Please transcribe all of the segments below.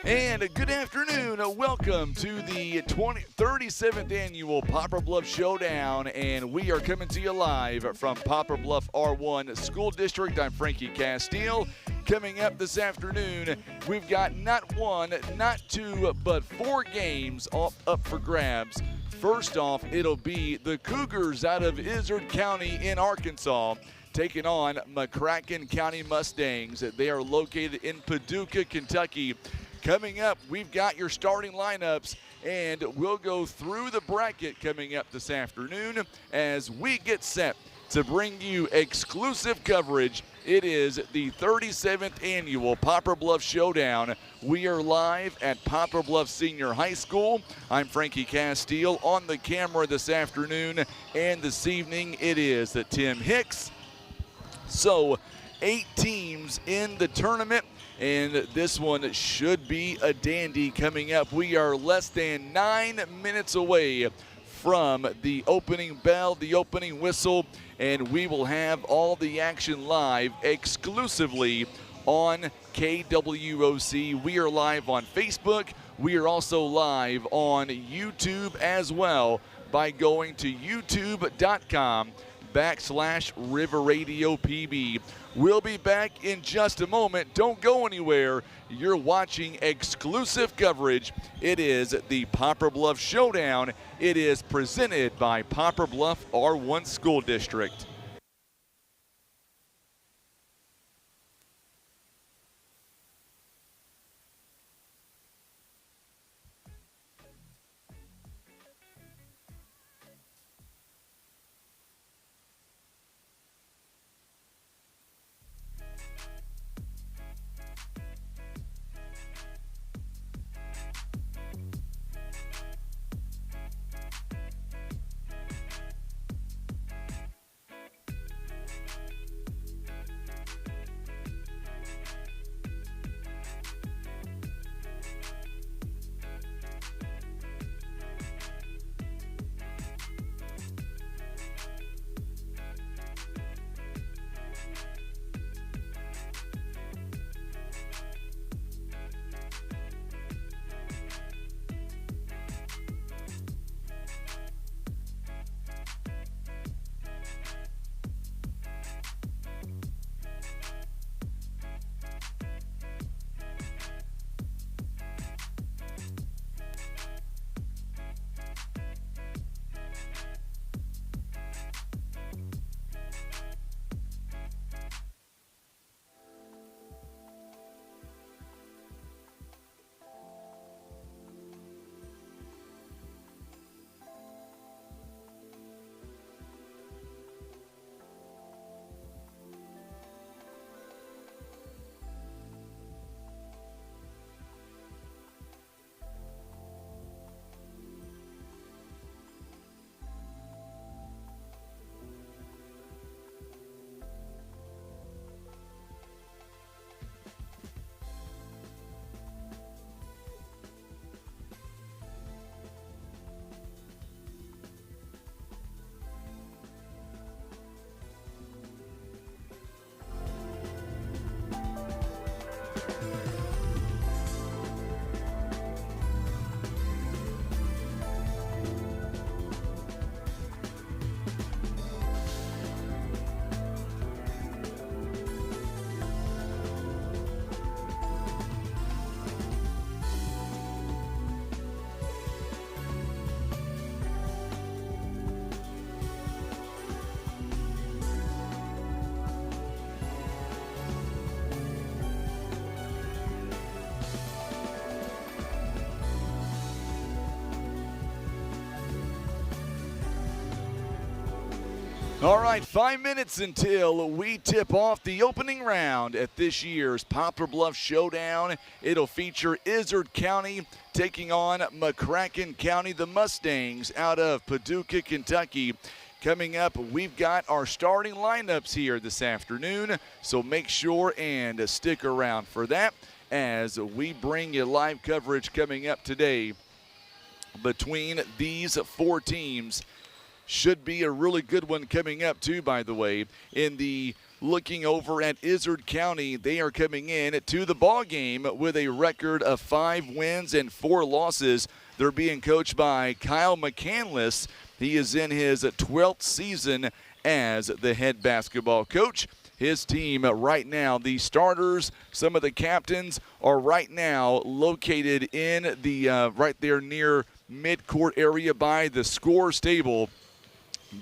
And good afternoon. Welcome to the 37th annual Poplar Bluff Showdown, and we are coming to you live from Poplar Bluff R1 School District. I'm Frankie Castile. Coming up this afternoon, we've got not one, not two, but four games up for grabs. First off, it'll be the Cougars out of Izard County in Arkansas taking on McCracken County Mustangs. They are located in Paducah, Kentucky. Coming up, we've got your starting lineups, and we'll go through the bracket coming up this afternoon as we get set to bring you exclusive coverage. It is the 37th annual Poplar Bluff Showdown. We are live at Poplar Bluff Senior High School. I'm Frankie Castile on the camera this afternoon, and this evening it is Tim Hicks. So 8 teams in the tournament, and this one should be a dandy coming up. We are less than 9 minutes away from the opening bell, the opening whistle, and we will have all the action live exclusively on KWOC. We are live on Facebook. We are also live on YouTube as well by going to youtube.com/River Radio PB. We'll be back in just a moment. Don't go anywhere. You're watching exclusive coverage. It is the Poplar Bluff Showdown. It is presented by Poplar Bluff R1 School District. All right, 5 minutes until we tip off the opening round at this year's Poplar Bluff Showdown. It'll feature Izard County taking on McCracken County, the Mustangs out of Paducah, Kentucky. Coming up, we've got our starting lineups here this afternoon, so make sure and stick around for that as we bring you live coverage coming up today between these four teams. Should be a really good one coming up, too, by the way. In the looking over at Izard County, they are coming in to the ball game with a record of 5 wins and 4 losses. They're being coached by Kyle McCandless. He is in his 12th season as the head basketball coach. His team right now, the starters, some of the captains are right now located in the right there near midcourt area by the score stable.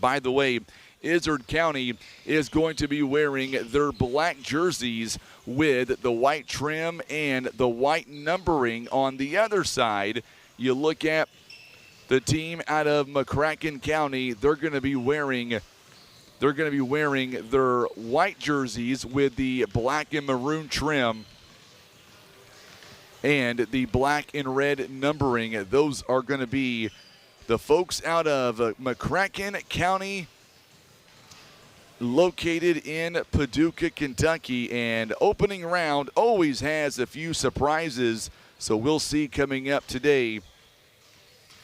By the way, Izard County is going to be wearing their black jerseys with the white trim and the white numbering on the other side. You look at the team out of McCracken County, they're going to be wearing their white jerseys with the black and maroon trim and the black and red numbering. Those are going to be the folks out of McCracken County, located in Paducah, Kentucky. And opening round always has a few surprises, so we'll see coming up today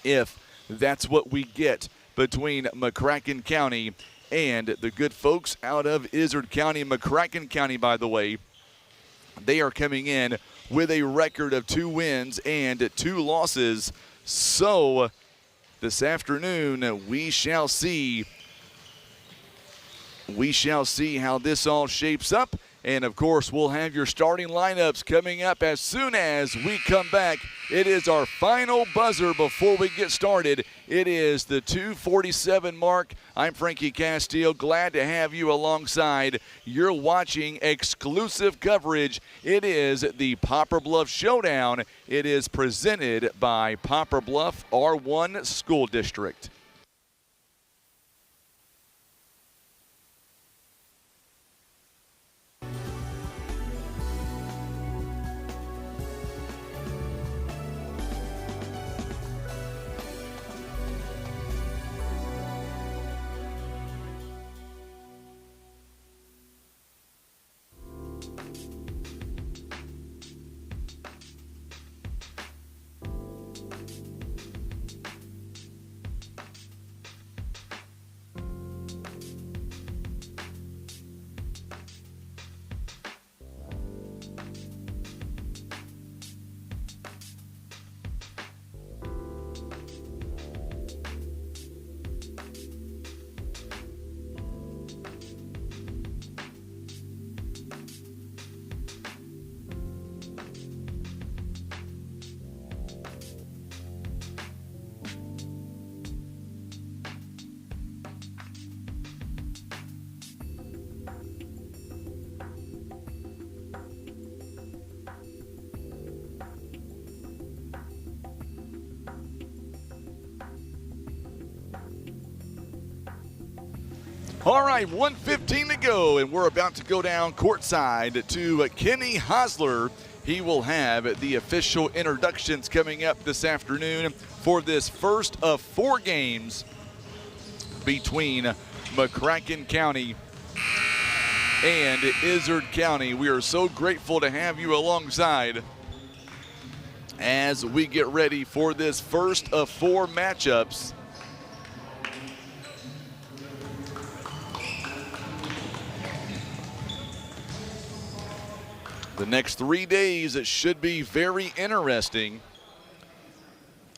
if that's what we get between McCracken County and the good folks out of Izard County. McCracken County, by the way, they are coming in with a record of 2 wins and 2 losses. So this afternoon, we shall see how this all shapes up. And, of course, we'll have your starting lineups coming up as soon as we come back. It is our final buzzer before we get started. It is the 2:47 mark. I'm Frankie Castile. Glad to have you alongside. You're watching exclusive coverage. It is the Poplar Bluff Showdown. It is presented by Poplar Bluff R1 School District. All right, 1:15 to go, and we're about to go down courtside to Kenny Hosler. He will have the official introductions coming up this afternoon for this first of 4 games between McCracken County and Izard County. We are so grateful to have you alongside as we get ready for this first of 4 matchups. The next 3 days, it should be very interesting.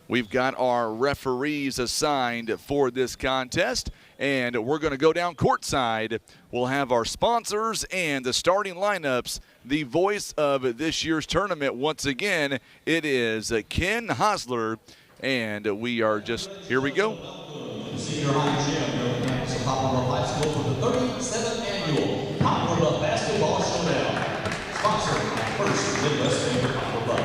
We've got our referees assigned for this contest, and we're going to go down courtside. We'll have our sponsors and the starting lineups. The voice of this year's tournament, once again, it is Ken Hosler, and we are just, here we go. Senior high champion of campus of Poplar Bluff High School for the 37th annual Poplar Bluff Basketball Showdown. Sponsored by First Midwest Bank of Poplar Bluff.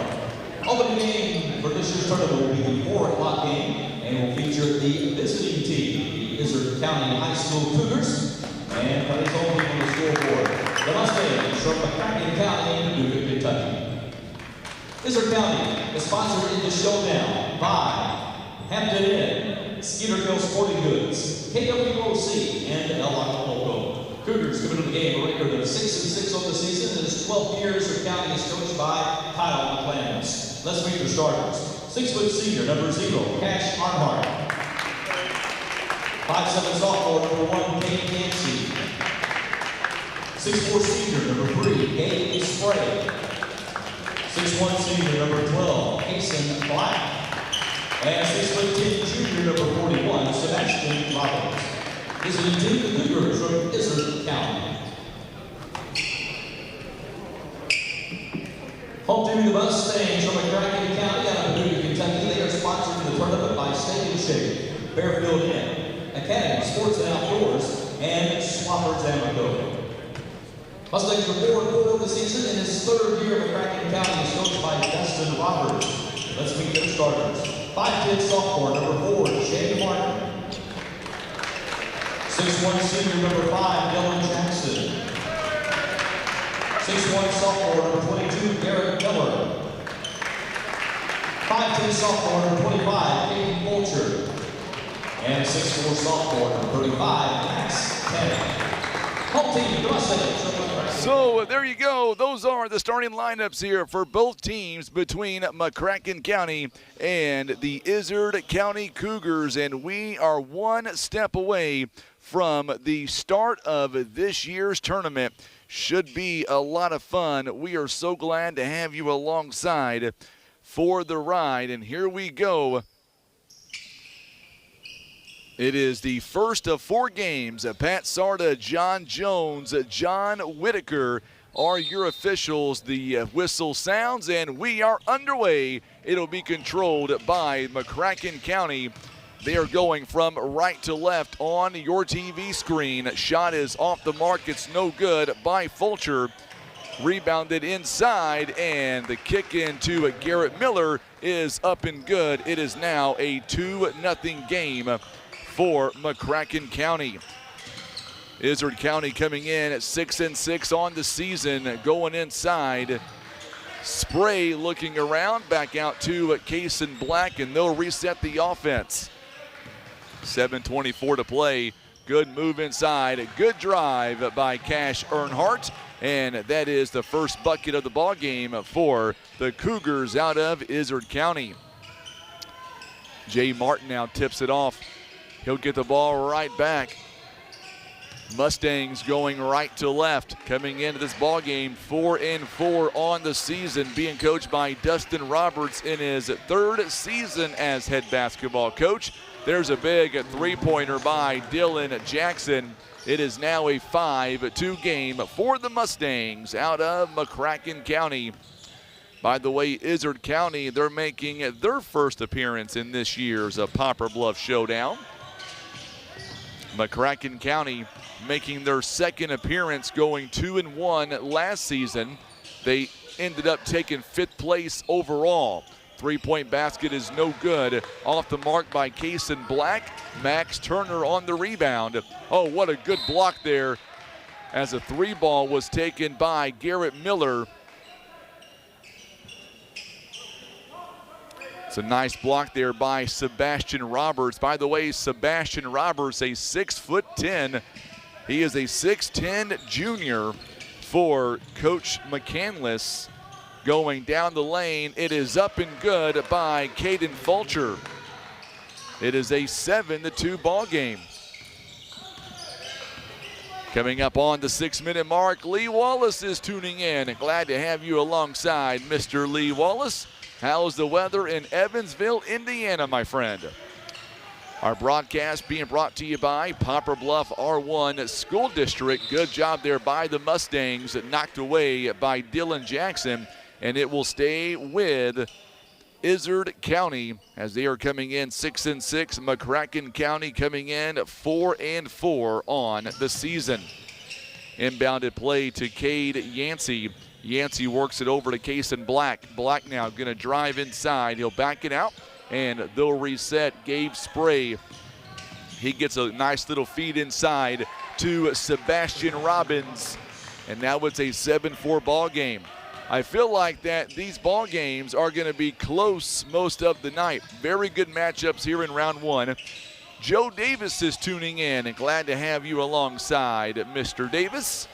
Opening game for this year's tournament will be the 4 o'clock game and will feature the visiting team, the Izard County High School Cougars, and plays only on the scoreboard, the Mustangs from McCracken County, Paducah, Kentucky. Izard County is sponsored in the showdown by Hampton Inn, Skeeterville Sporting Goods, KWOC, and El Loco. Cougars come into the game a record of 6-6 on the season. In his 12 years, their county is coached by Kyle McCandless. Let's meet their starters. 6-foot senior, number 0, Cash Arnhart. 5'7" sophomore, number 1, Kate Yancey. 6'4" senior, number 3, Gabe Spray. 6'1" senior, number 12, Kason Black. And 6'10" junior, number 41, Sebastian Roberts. Visiting team, the Cougars from Izard County. Home team, the Mustangs from McCracken County out of Paducah, Kentucky. They are sponsored in the tournament by Staley Shake, Fairfield Inn, Academy Sports and Outdoors, and Swafford's Amico. Mustangs are 4-4 this season in his third year of McCracken County is coached by Dustin Roberts. Let's meet their starters. 5'10" sophomore, number 4, Jay Martin. 6'1" senior, number 5, Dylan Jackson. 6'1" sophomore, number 22, Garrett Miller. 5'10" sophomore, number 25, Aiden Fulcher. And 6'4" sophomore, number 35, Max Tanner. Home team, the Mustangs. So there you go. Those are the starting lineups here for both teams between McCracken County and the Izard County Cougars. And we are one step away from the start of this year's tournament. Should be a lot of fun. We are so glad to have you alongside for the ride. And here we go. It is the first of 4 games. Pat Sarda, John Jones, John Whitaker are your officials. The whistle sounds and we are underway. It'll be controlled by McCracken County. They are going from right to left on your TV screen. Shot is off the mark. It's no good by Fulcher. Rebounded inside, and the kick into Garrett Miller is up and good. It is now a 2-0 game for McCracken County. Izard County coming in at 6-6 on the season, going inside. Spray looking around, back out to Kason Black, and they'll reset the offense. 7:24 to play. Good move inside. Good drive by Cash Earnhardt. And that is the first bucket of the ball game for the Cougars out of Izard County. Jay Martin now tips it off. He'll get the ball right back. Mustangs going right to left. Coming into this ball game 4-4 on the season, being coached by Dustin Roberts in his 3rd season as head basketball coach. There's a big three-pointer by Dylan Jackson. It is now a 5-2 game for the Mustangs out of McCracken County. By the way, Izard County, they're making their first appearance in this year's Poplar Bluff Showdown. McCracken County making their 2nd appearance, going 2-1 last season. They ended up taking 5th place overall. Three-point basket is no good. Off the mark by Kason Black. Max Turner on the rebound. Oh, what a good block there as a 3-ball was taken by Garrett Miller. It's a nice block there by Sebastian Roberts. By the way, Sebastian Roberts, a 6'10". He is a 6'10" junior for Coach McCandless. Going down the lane, it is up and good by Caden Fulcher. It is a 7-2 ball game. Coming up on the 6-minute mark, Lee Wallace is tuning in. Glad to have you alongside, Mr. Lee Wallace. How's the weather in Evansville, Indiana, my friend? Our broadcast being brought to you by Poplar Bluff R1 School District. Good job there by the Mustangs, knocked away by Dylan Jackson. And it will stay with Izard County as they are coming in 6-6. McCracken County coming in 4-4 on the season. Inbounded play to Cade Yancey. Yancey works it over to Kason Black. Black now going to drive inside. He'll back it out, and they'll reset. Gabe Spray, he gets a nice little feed inside to Sebastian Robbins, and now it's a 7-4 ball game. I feel like that these ball games are going to be close most of the night. Very good matchups here in round 1. Joe Davis is tuning in, and glad to have you alongside, Mr. Davis.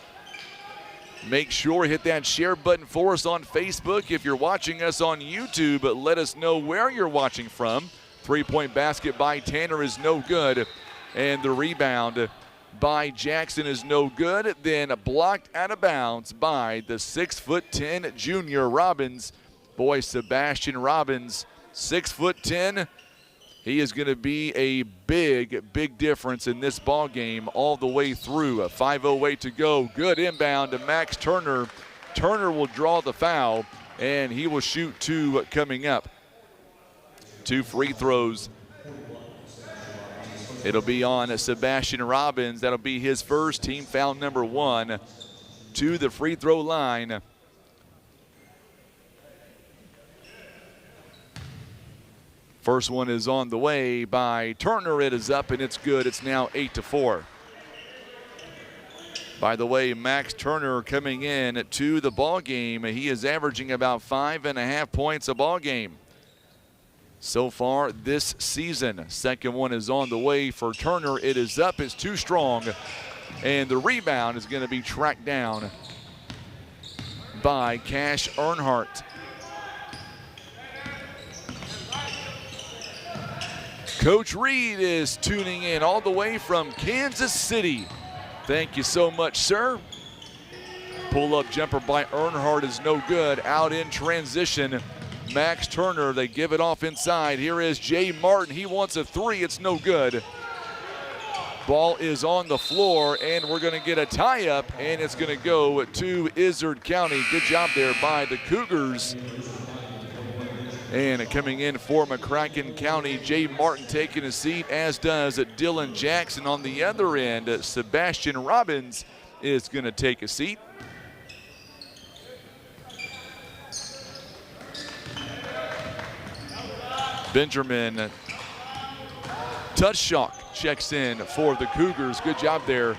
Make sure to hit that share button for us on Facebook. If you're watching us on YouTube, let us know where you're watching from. Three-point basket by Tanner is no good. And the rebound by Jackson is no good, then blocked out of bounds by the 6'10" junior Robbins. Boy, Sebastian Robbins, 6'10". He is going to be a big difference in this ball game all the way through. 5:08 to go. Good inbound to Max Turner. Turner will draw the foul, and he will shoot 2 coming up. 2 free throws. It'll be on Sebastian Robbins. That'll be his first, team foul number 1 to the free throw line. First one is on the way by Turner. It is up and it's good. It's now 8-4. By the way, Max Turner coming in to the ball game. He is averaging about 5.5 points a ball game so far this season. Second one is on the way for Turner. It is up. It's too strong. And the rebound is going to be tracked down by Cash Earnhardt. Coach Reed is tuning in all the way from Kansas City. Thank you so much, sir. Pull-up jumper by Earnhardt is no good. Out in transition, Max Turner, they give it off inside. Here is Jay Martin. He wants a 3. It's no good. Ball is on the floor, and we're going to get a tie-up, and it's going to go to Izard County. Good job there by the Cougars. And coming in for McCracken County, Jay Martin taking a seat, as does Dylan Jackson. On the other end, Sebastian Robbins is going to take a seat. Benjamin Tushok checks in for the Cougars. Good job there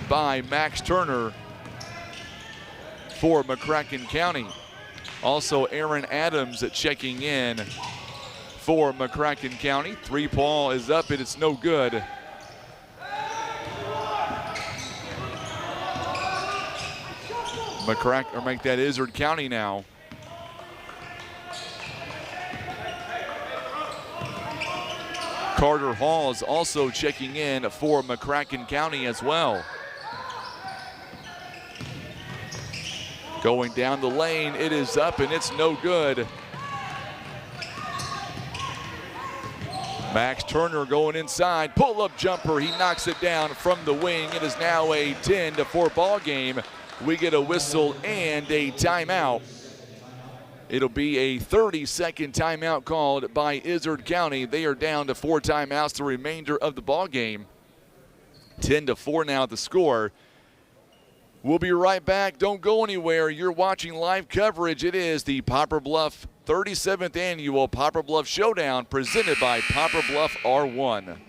by Max Turner for McCracken County. Also, Aaron Adams checking in for McCracken County. 3-ball is up and it's no good. Make that Izard County now. Carter Hall is also checking in for McCracken County as well. Going down the lane, it is up and it's no good. Max Turner going inside, pull-up jumper, he knocks it down from the wing. It is now a 10-4 ball game. We get a whistle and a timeout. It'll be a 30-second timeout called by Izard County. They are down to 4 timeouts the remainder of the ball game. 10-4 now the score. We'll be right back. Don't go anywhere. You're watching live coverage. It is the Poplar Bluff 37th Annual Poplar Bluff Showdown presented by Poplar Bluff R1.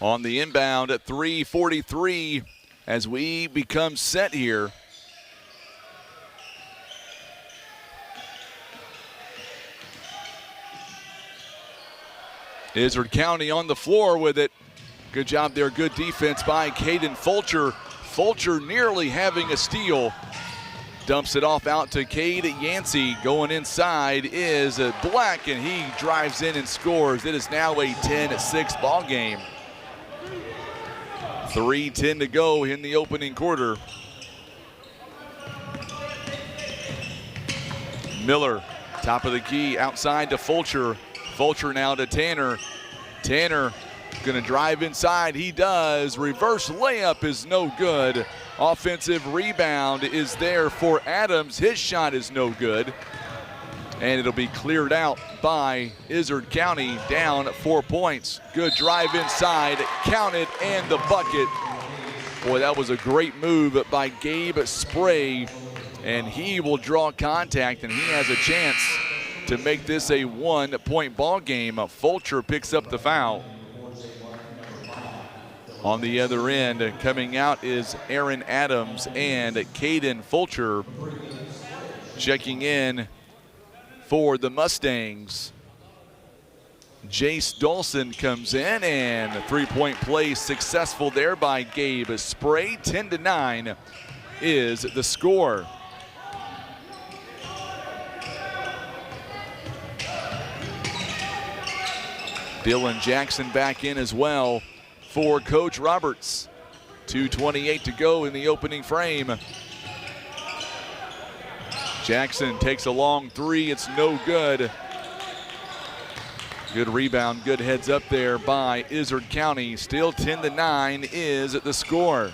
On the inbound at 3:43 as we become set here. Izard County on the floor with it. Good job there, good defense by Caden Fulcher. Fulcher nearly having a steal. Dumps it off out to Cade Yancey. Going inside is Black, and he drives in and scores. It is now a 10-6 ball game. 3:10 to go in the opening quarter. Miller, top of the key, outside to Fulcher. Fulcher now to Tanner. Tanner gonna drive inside, he does. Reverse layup is no good. Offensive rebound is there for Adams. His shot is no good. And it'll be cleared out by Izard County, down 4 points. Good drive inside, counted, and the bucket. Boy, that was a great move by Gabe Spray, and he will draw contact, and he has a chance to make this a 1-point ball game. Fulcher picks up the foul. On the other end, coming out is Aaron Adams and Caden Fulcher. Checking in for the Mustangs, Jace Dawson comes in, and a three-point play successful there by Gabe Spray. 10-9 is the score. Dylan Jackson back in as well for Coach Roberts. 2:28 to go in the opening frame. Jackson takes a long three. It's no good. Good rebound, good heads up there by Izard County. Still 10-9 is the score.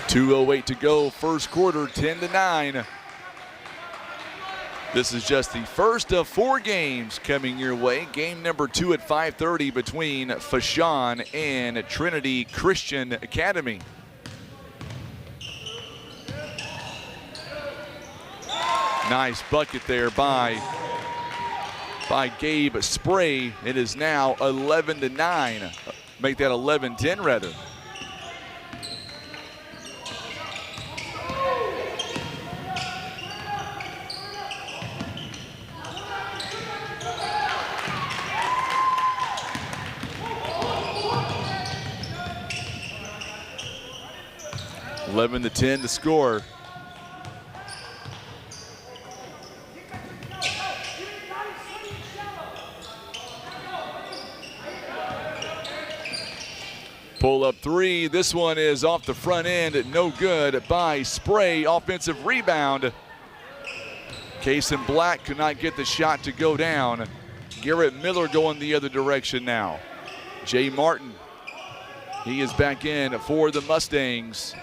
2:08 to go, first quarter, 10-9. This is just the first of 4 games coming your way. Game number 2 at 5:30 between Vashon and Trinity Christian Academy. Nice bucket there by Gabe Spray. It is now 11-9. Make that 11-10 rather. Eleven to 10 to score. Pull up three. This one is off the front end. No good by Spray. Offensive rebound. Kason Black could not get the shot to go down. Garrett Miller going the other direction now. Jay Martin. He is back in for the Mustangs.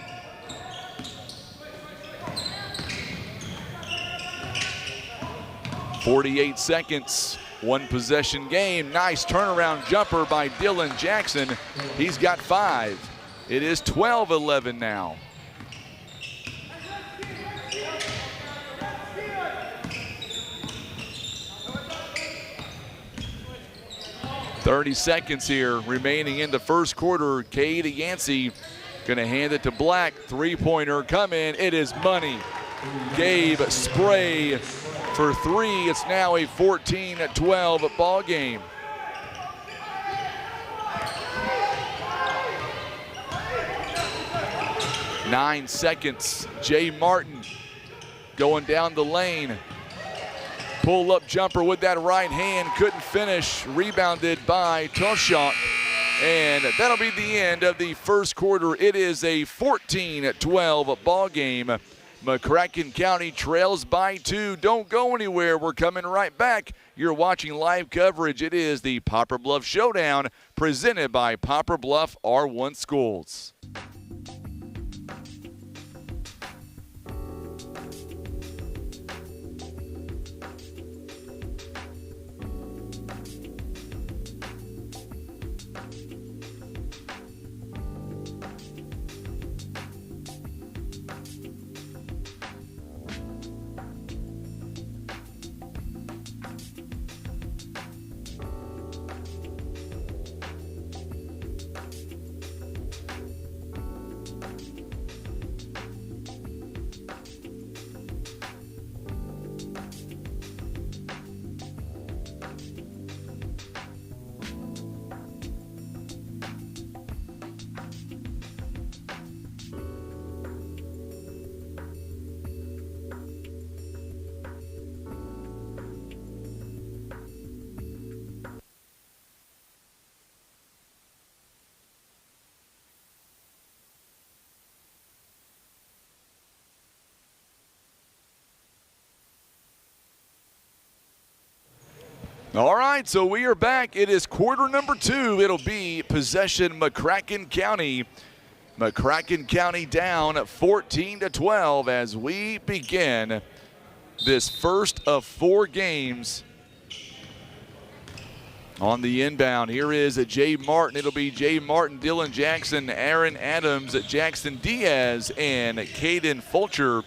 .48 seconds. One possession game. Nice turnaround jumper by Dylan Jackson. He's got 5. It is 12-11 now. .30 seconds here remaining in the first quarter. Cade Yancey gonna hand it to Black. Three-pointer coming. It is money. Gabe Spray for 3. It's now a 14-12 ball game. Nine seconds. Jay Martin going down the lane. Pull up jumper with that right hand. Couldn't finish. Rebounded by Toshak. And that'll be the end of the first quarter. It is a 14-12 ball game. McCracken County trails by 2. Don't go anywhere. We're coming right back. You're watching live coverage. It is the Poplar Bluff Showdown presented by Poplar Bluff R1 Schools. All right, so we are back. It is quarter number 2. It'll be possession McCracken County. McCracken County down 14-12 as we begin this first of 4 games. On the inbound, here is Jay Martin. It'll be Jay Martin, Dylan Jackson, Aaron Adams, Jackson Diaz, and Caden Fulcher.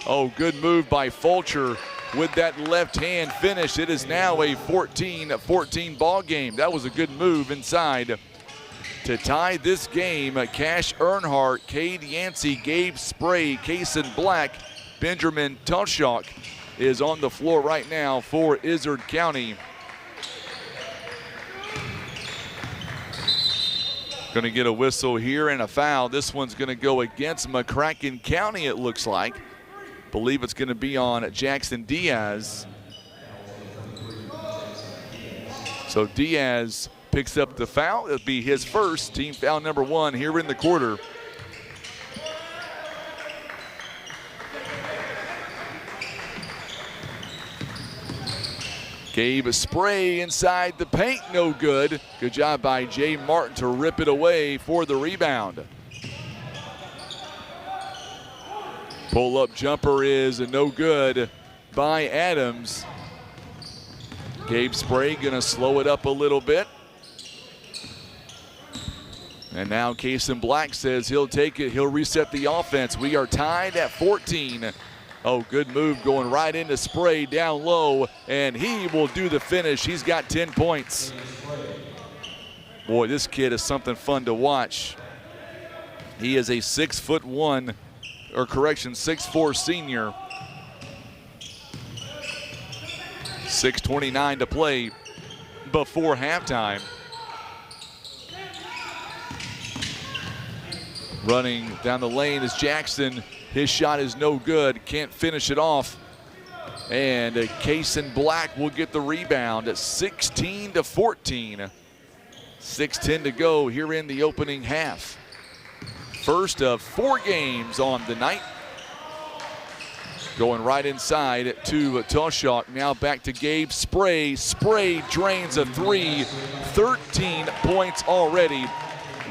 Oh, good move by Fulcher with that left hand finish. It is now a 14-14 ball game. That was a good move inside to tie this game. Cash Earnhardt, Cade Yancey, Gabe Spray, Kason Black, Benjamin Toshok is on the floor right now for Izard County. Going to get a whistle here and a foul. This one's going to go against McCracken County, it looks like. Believe it's going to be on Jackson Diaz. So Diaz picks up the foul. It'll be his first, team foul number 1 here in the quarter. Gabe Spray inside the paint, no good. Good job by Jay Martin to rip it away for the rebound. Pull-up jumper is no good by Adams. Gabe Spray gonna slow it up a little bit. And now Kason Black says he'll take it, he'll reset the offense. We are tied at 14. Oh, good move going right into Spray down low, and he will do the finish. He's got 10 points. Boy, this kid is something fun to watch. He is a 6'1", or correction, 6'4" senior. 6:29 to play before halftime. Running down the lane is Jackson. His shot is no good, can't finish it off. And Kason Black will get the rebound at 16-14. 6:10 to go here in the opening half. First of 4 games on the night. Going right inside to Toshok. Now back to Gabe Spray. Spray drains a 3. 13 points already.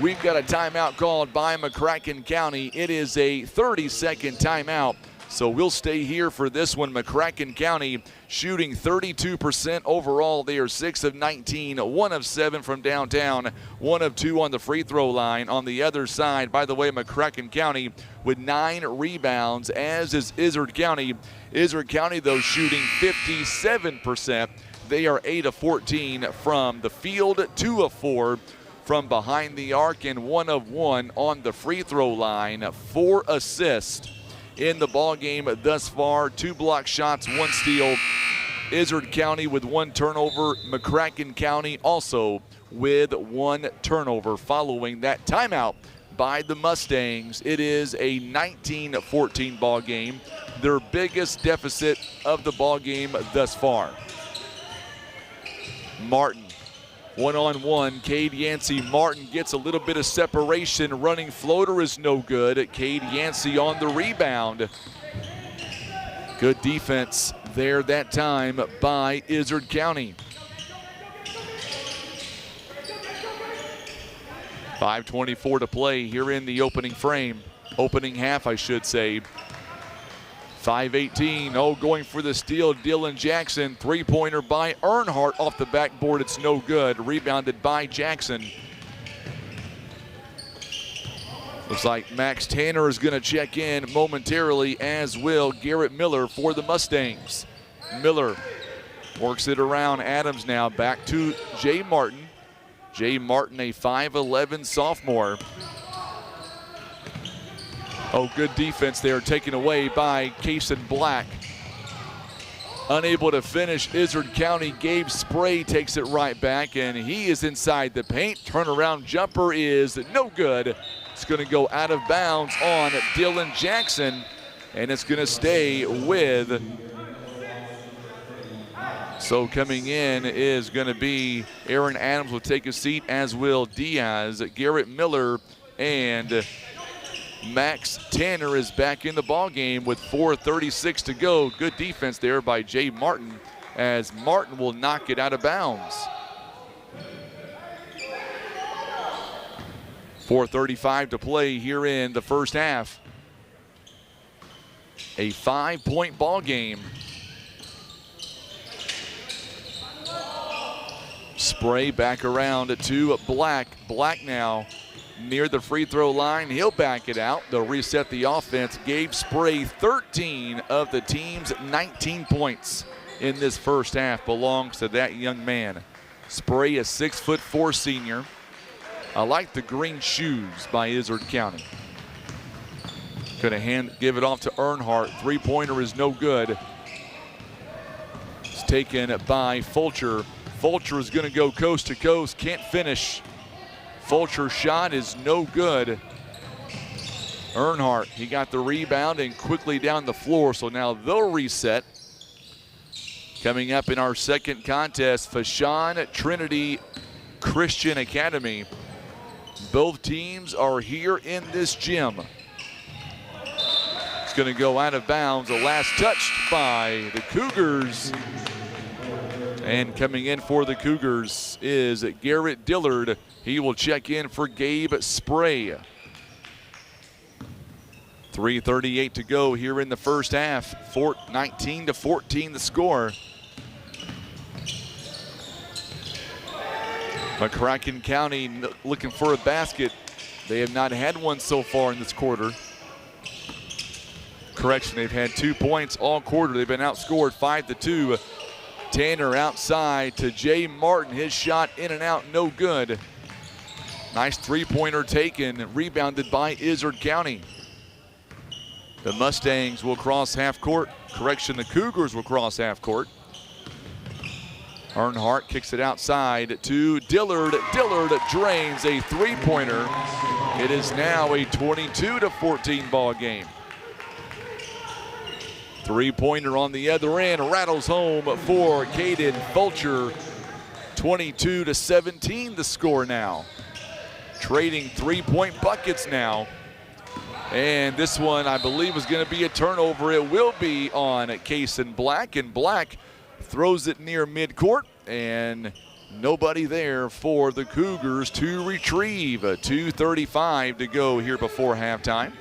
We've got a timeout called by McCracken County. It is a 30-second timeout. So we'll stay here for this one. McCracken County shooting 32% overall. They are 6 of 19, 1 of 7 from downtown, 1 of 2 on the free throw line. On the other side, by the way, McCracken County with 9 rebounds, as is Izard County. Izard County, though, shooting 57%. They are 8 of 14 from the field, 2 of 4 from behind the arc, and 1 of 1 on the free throw line. 4 assists in the ball game thus far. 2 block shots, 1 steal. Izard County with 1 turnover. McCracken County also with 1 turnover following that timeout by the Mustangs. It is a 19-14 ball game, their biggest deficit of the ball game thus far. Martin, 1-on-1, Cade Yancey. Martin gets a little bit of separation. Running floater is no good. Cade Yancey on the rebound. Good defense there that time by Izard County. 5:24 to play here in the opening frame. Opening half, I should say. 5:18, oh, going for the steal, Dylan Jackson. 3-pointer by Earnhardt off the backboard, it's no good. Rebounded by Jackson. Looks like Max Tanner is gonna check in momentarily, as will Garrett Miller for the Mustangs. Miller works it around Adams now, back to Jay Martin. Jay Martin, a 5'11" sophomore. Oh, good defense there, taken away by Kason Black. Unable to finish, Izard County. Gabe Spray takes it right back, and he is inside the paint. Turnaround jumper is no good. It's going to go out of bounds on Dylan Jackson, and it's going to stay with. So coming in is going to be Aaron Adams will take a seat, as will Diaz. Garrett Miller and Max Tanner is back in the ball game with 4:36 to go. Good defense there by Jay Martin, as Martin will knock it out of bounds. 4:35 to play here in the first half. A 5-point ball game. Spray back around to Black. Black now near the free throw line. He'll back it out. They'll reset the offense. Gabe Spray, 13 of the team's 19 points in this first half belongs to that young man. Spray, a 6'4" senior. I like the green shoes by Izard County. Gonna give it off to Earnhardt. Three-pointer is no good. It's taken by Fulcher. Fulcher is gonna go coast to coast, can't finish. Fulcher's shot is no good. Earnhardt, he got the rebound and quickly down the floor, so now they'll reset. Coming up in our second contest, Vashon Trinity Christian Academy. Both teams are here in this gym. It's going to go out of bounds. The last touched by the Cougars. And coming in for the Cougars is Garrett Dillard. He will check in for Gabe Spray. 3:38 to go here in the first half. 19-14 the score. McCracken County looking for a basket. They have not had one so far in this quarter. Correction, they've had 2 points all quarter. They've been outscored 5-2. Tanner outside to Jay Martin. His shot in and out, no good. Nice three-pointer taken, rebounded by Izard County. The Mustangs will cross half court. Correction, the Cougars will cross half court. Earnhardt kicks it outside to Dillard. Dillard drains a three-pointer. It is now a 22-14 ball game. Three-pointer on the other end, rattles home for Caden Fulcher. 22-17 the score now. Trading three-point buckets now. And this one, I believe, is going to be a turnover. It will be on Kason Black, and Black throws it near midcourt, and nobody there for the Cougars to retrieve. 2:35 to go here before halftime.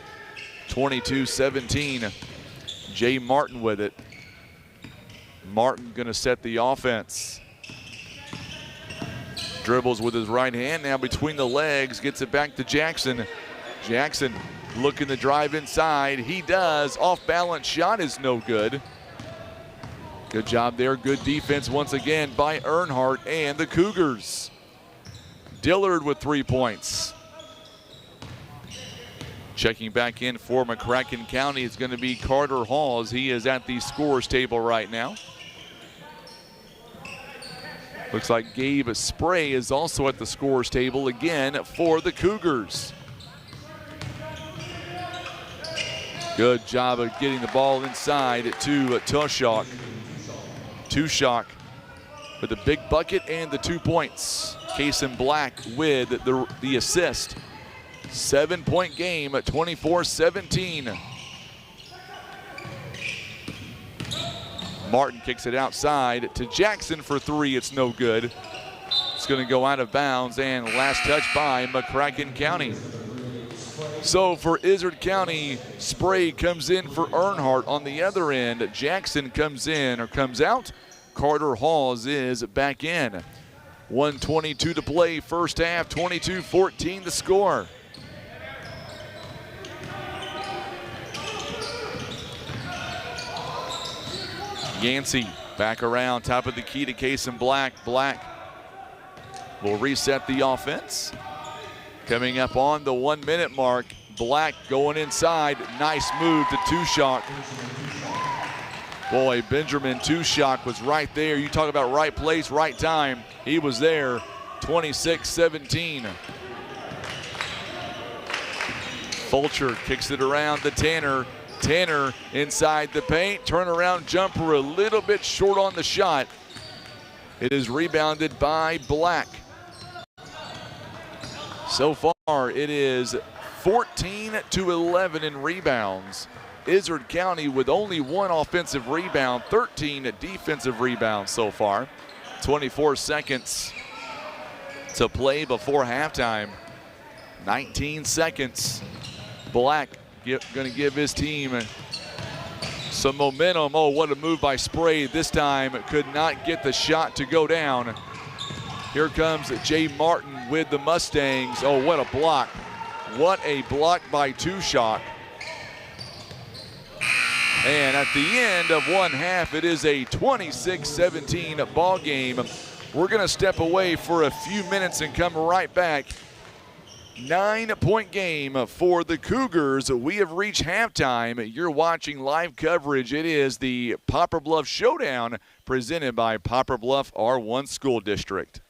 22-17. Jay Martin with it. Martin going to set the offense. Dribbles with his right hand now between the legs, gets it back to Jackson. Jackson looking to drive inside. He does. Off-balance shot is no good. Good job there. Good defense once again by Earnhardt and the Cougars. Dillard with 3 points. Checking back in for McCracken County is going to be Carter Hawes. He is at the scorers table right now. Looks like Gabe Spray is also at the scorers table again for the Cougars. Good job of getting the ball inside to Tushok. Tushok with the big bucket and the 2 points. Kason Black with the assist. 7-point game at 24-17. Martin kicks it outside to Jackson for three. It's no good. It's going to go out of bounds, and last touch by McCracken County. So for Izard County, Spray comes in for Earnhardt. On the other end, Jackson comes in or comes out. Carter Hawes is back in. 1:22 to play, first half, 22-14 the score. Yancey back around, top of the key to Kason Black. Black will reset the offense. Coming up on the 1 minute mark, Black going inside. Nice move to Tushok. Boy, Benjamin Tushok was right there. You talk about right place, right time. He was there. 26-17. Fulcher kicks it around to Tanner. Tanner inside the paint. Turnaround jumper a little bit short on the shot. It is rebounded by Black. So far, it is 14-11 in rebounds. Izard County with only 1 offensive rebound, 13 defensive rebounds so far. 24 seconds to play before halftime. 19 seconds. Black going to give his team some momentum. Oh, what a move by Spray. This time could not get the shot to go down. Here comes Jay Martin with the Mustangs. Oh, what a block. What a block by Tushok. And at the end of one half, it is a 26-17 ball game. We're going to step away for a few minutes and come right back 9-point game for the Cougars. We have reached halftime. You're watching live coverage. It is the Poplar Bluff Showdown presented by Poplar Bluff R1 School District.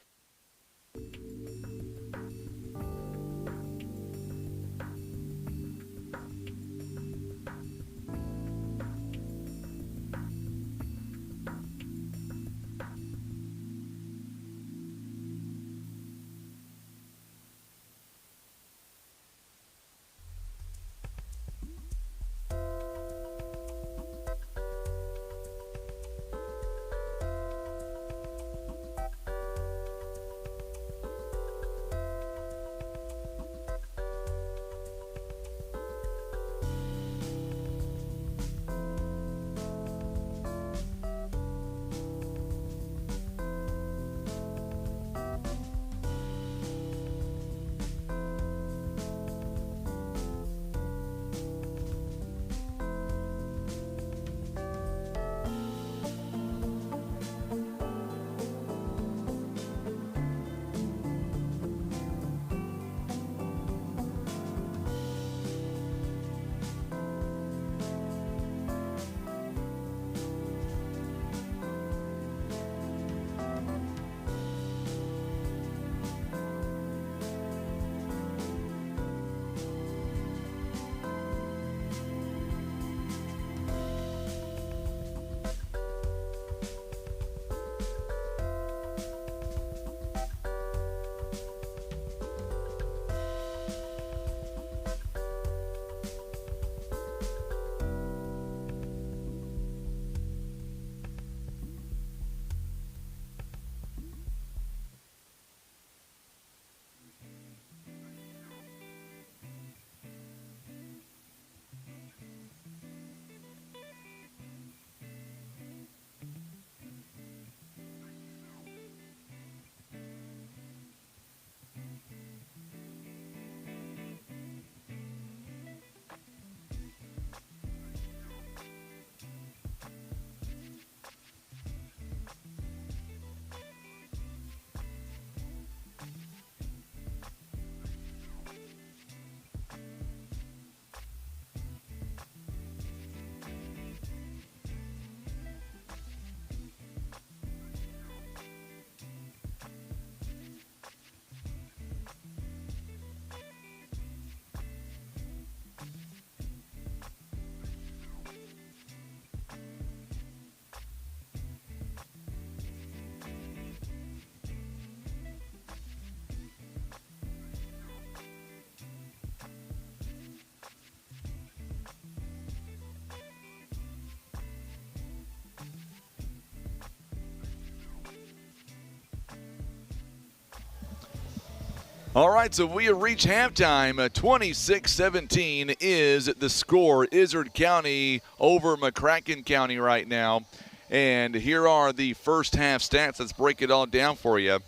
All right, so we have reached halftime. 26-17 is the score. Izard County over McCracken County right now. And here are the first half stats. Let's break it all down for you.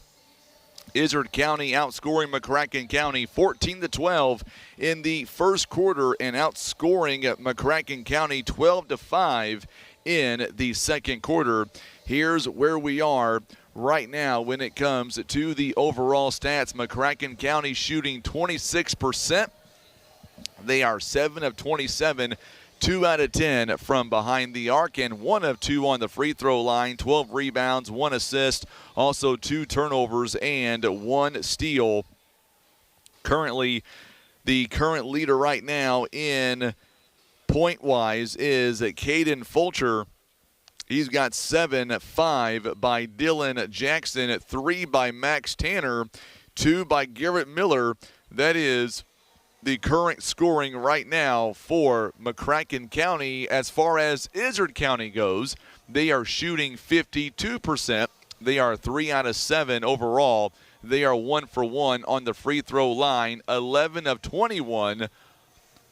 Izard County outscoring McCracken County 14-12 in the first quarter and outscoring McCracken County 12-5 in the second quarter. Here's where we are right now when it comes to the overall stats. McCracken County shooting 26%. They are 7 of 27, 2 out of 10 from behind the arc, and 1 of 2 on the free throw line, 12 rebounds, 1 assist, also 2 turnovers, and 1 steal. Currently, the current leader right now in point-wise is Caden Fulcher. He's got 7, 5 by Dylan Jackson, 3 by Max Tanner, 2 by Garrett Miller. That is the current scoring right now for McCracken County. As far as Izard County goes, they are shooting 52%. They are 3 out of 7 overall. They are 1 for 1 on the free throw line, 11 of 21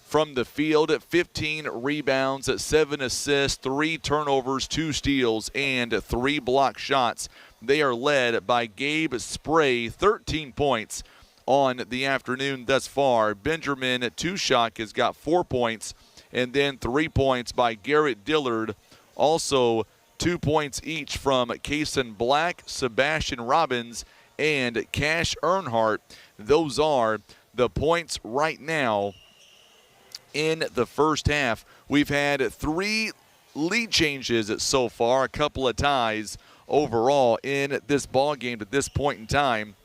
from the field, 15 rebounds, 7 assists, 3 turnovers, 2 steals, and 3 block shots. They are led by Gabe Spray, 13 points on the afternoon thus far. Benjamin Tushak has got 4 points, and then 3 points by Garrett Dillard. Also 2 points each from Kason Black, Sebastian Robbins, and Cash Earnhardt. Those are the points right now in the first half. We've had 3 lead changes so far, a couple of ties overall in this ball game at this point in time.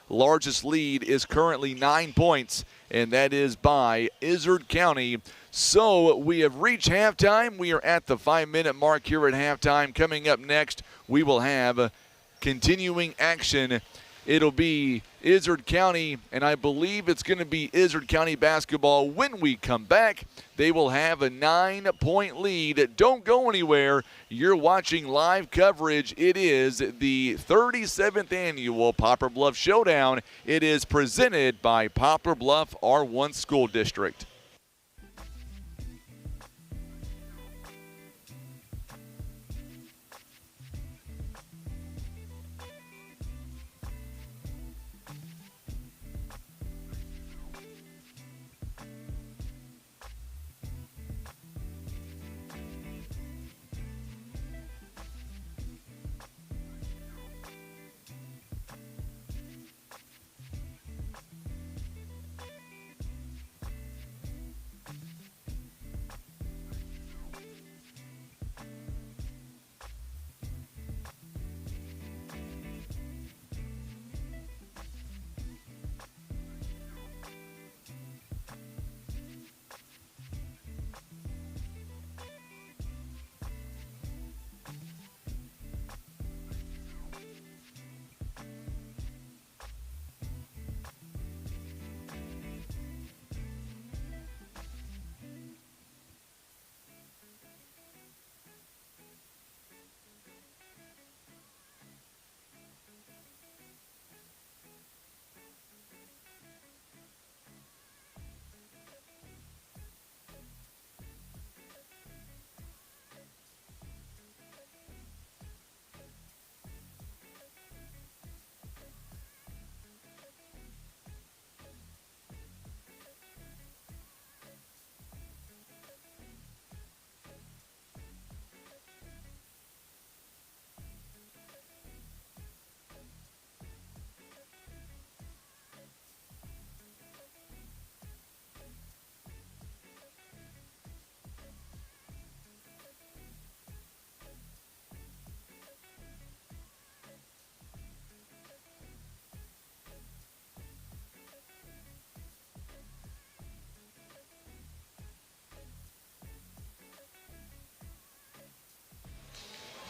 Largest lead is currently 9 points, and that is by Izard County. So we have reached halftime. We are at the 5-minute mark here at halftime. Coming up next, we will have continuing action. It'll be Izard County, and I believe it's going to be Izard County basketball. When we come back, they will have a 9-point lead. Don't go anywhere. You're watching live coverage. It is the 37th annual Poplar Bluff Showdown. It is presented by Poplar Bluff R1 School District.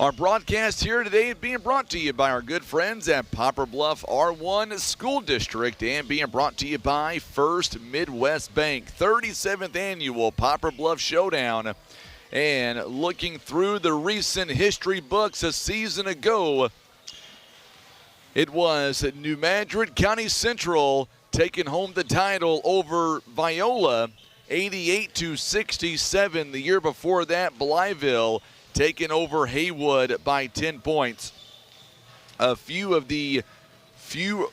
Our broadcast here today being brought to you by our good friends at Poplar Bluff R1 School District and being brought to you by First Midwest Bank. 37th annual Poplar Bluff Showdown. And looking through the recent history books a season ago, it was New Madrid County Central taking home the title over Viola, 88-67. The year before that, Blytheville taking over Haywood by 10 points. A few of the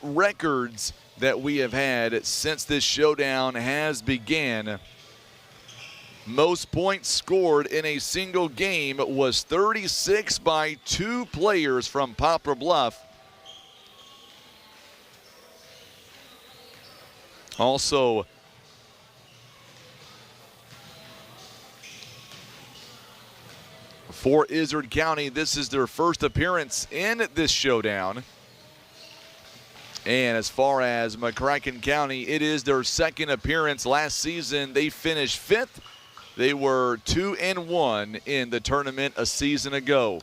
records that we have had since this showdown has began. Most points scored in a single game was 36 by 2 players from Poplar Bluff. Also, for Izard County, this is their first appearance in this showdown. And as far as McCracken County, it is their second appearance. Last season, they finished 5th. They were 2-1 in the tournament a season ago.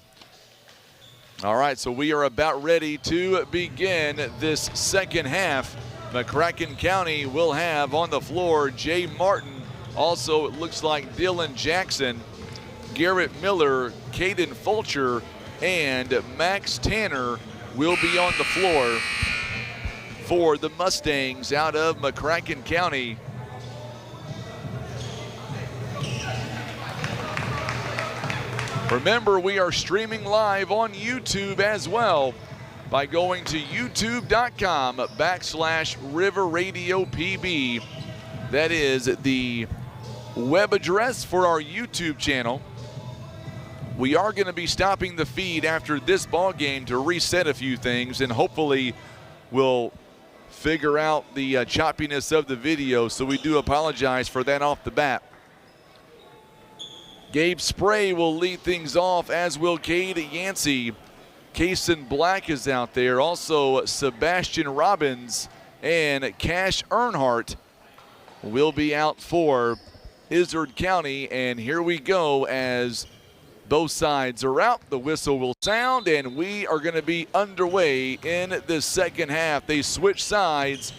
All right, so we are about ready to begin this second half. McCracken County will have on the floor Jay Martin. Also, it looks like Dylan Jackson, Garrett Miller, Caden Fulcher, and Max Tanner will be on the floor for the Mustangs out of McCracken County. Remember, we are streaming live on YouTube as well by going to youtube.com/River Radio PB. That is the web address for our YouTube channel. We are going to be stopping the feed after this ball game to reset a few things, and hopefully we'll figure out the choppiness of the video, so we do apologize for that off the bat. Gabe Spray will lead things off, as will Cade Yancey. Kason Black is out there. Also, Sebastian Robbins and Cash Earnhardt will be out for Izard County. And here we go as both sides are out. The whistle will sound, and we are going to be underway in the second half. They switch sides,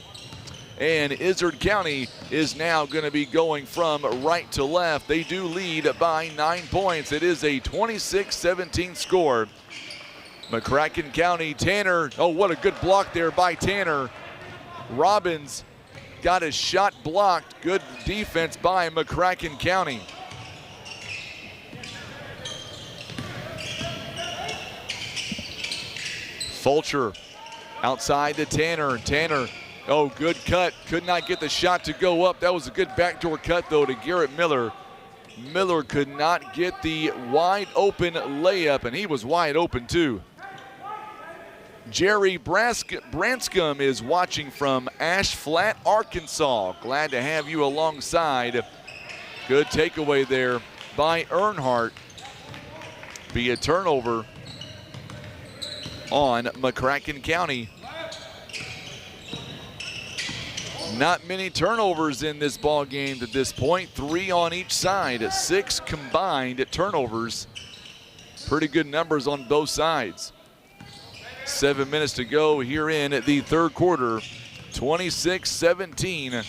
and Izard County is now going to be going from right to left. They do lead by 9 points. It is a 26-17 score. McCracken County, Tanner, oh, what a good block there by Tanner. Robbins got his shot blocked. Good defense by McCracken County. Fulcher outside to Tanner. Tanner, oh, good cut. Could not get the shot to go up. That was a good backdoor cut, though, to Garrett Miller. Miller could not get the wide open layup, and he was wide open, too. Jerry Branscombe is watching from Ash Flat, Arkansas. Glad to have you alongside. Good takeaway there by Earnhardt. Be a turnover on McCracken County. Not many turnovers in this ball game to this point. 3 on each side. 6 combined turnovers. Pretty good numbers on both sides. 7 minutes to go here in the third quarter. 26-17.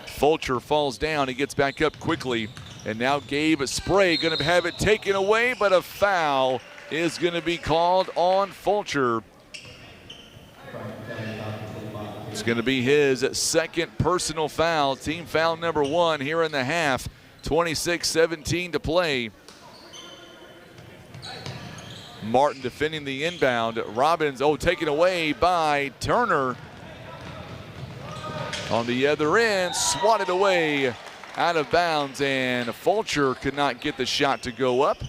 Fulcher falls down. He gets back up quickly. And now Gabe Spray going to have it taken away, but a foul is going to be called on Fulcher. It's going to be his second personal foul. Team foul number 1 here in the half. 26-17 to play. Martin defending the inbound. Robbins, oh, taken away by Turner. On the other end, swatted away out of bounds, and Fulcher could not get the shot to go up.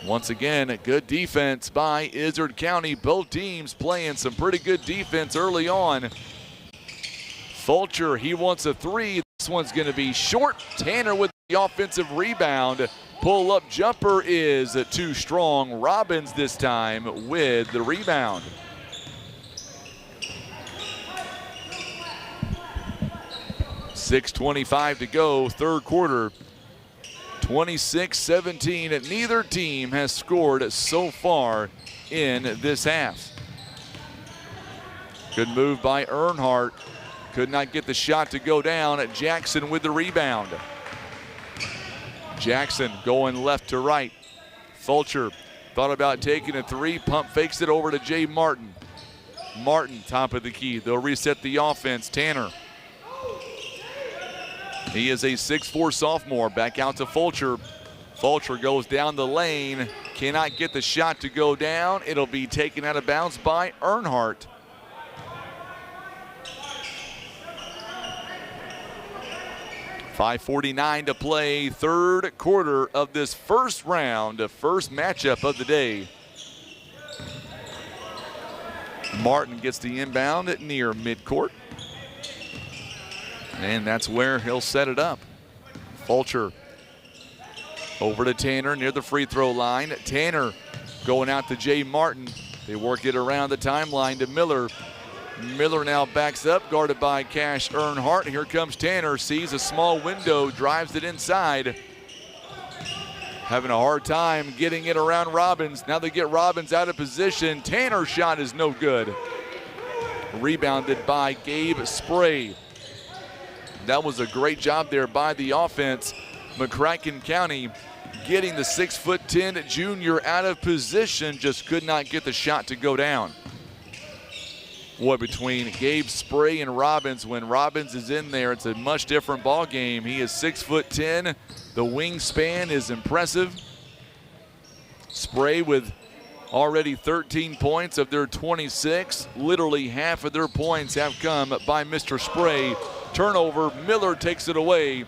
Once again, a good defense by Izard County. Both teams playing some pretty good defense early on. Fulcher, he wants a 3. This one's going to be short. Tanner with the offensive rebound. Pull-up jumper is too strong. Robbins this time with the rebound. .6:25 to go, third quarter. 26-17. Neither team has scored so far in this half. Good move by Earnhardt. Could not get the shot to go down. Jackson with the rebound. Jackson going left to right. Fulcher thought about taking a 3. Pump fakes it over to Jay Martin. Martin, top of the key. They'll reset the offense. Tanner. He is a 6'4" sophomore. Back out to Fulcher. Fulcher goes down the lane. Cannot get the shot to go down. It'll be taken out of bounds by Earnhardt. .5:49 to play, third quarter of this first round, first matchup of the day. Martin gets the inbound near midcourt. And that's where he'll set it up. Fulcher over to Tanner near the free throw line. Tanner going out to Jay Martin. They work it around the timeline to Miller. Miller now backs up, guarded by Cash Earnhardt. Here comes Tanner, sees a small window, drives it inside. Having a hard time getting it around Robbins. Now they get Robbins out of position. Tanner's shot is no good. Rebounded by Gabe Spray. That was a great job there by the offense. McCracken County getting the 6'10" junior out of position, just could not get the shot to go down. Boy, between Gabe Spray and Robbins, when Robbins is in there, it's a much different ball game. He is 6'10". The wingspan is impressive. Spray with already 13 points of their 26. Literally half of their points have come by Mr. Spray. Turnover, Miller takes it away.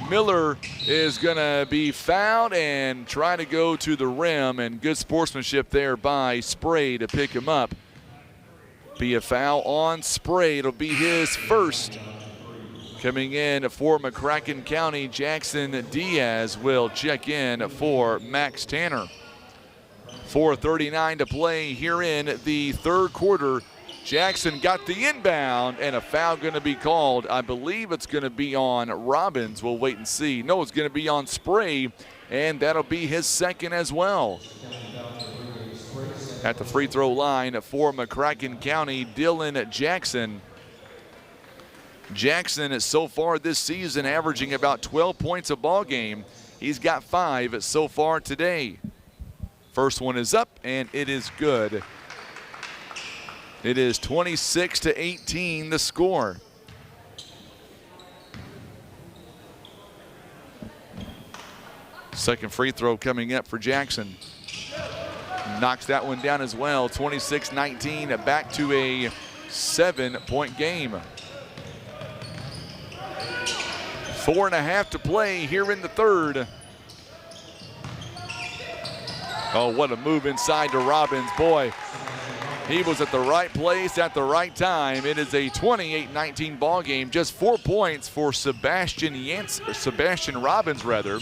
Miller is going to be fouled and try to go to the rim, and good sportsmanship there by Spray to pick him up. Be a foul on Spray. It'll be his first. Coming in for McCracken County, Jackson Diaz will check in for Max Tanner. 4:39 to play here in the third quarter. Jackson got the inbound, and a foul going to be called. I believe it's going to be on Robbins. We'll wait and see. No, it's going to be on Spray, and that'll be his second as well. At the free throw line for McCracken County, Dylan Jackson. Jackson is so far this season averaging about 12 points a ball game. He's got 5 so far today. First one is up, and it is good. It is 26-18 the score. Second free throw coming up for Jackson. Knocks that one down as well. 26-19, back to a 7-point game. 4.5 to play here in the third. Oh, what a move inside to Robbins. Boy, he was at the right place at the right time. It is a 28-19 ball game. Just 4 points for Sebastian Robbins, rather.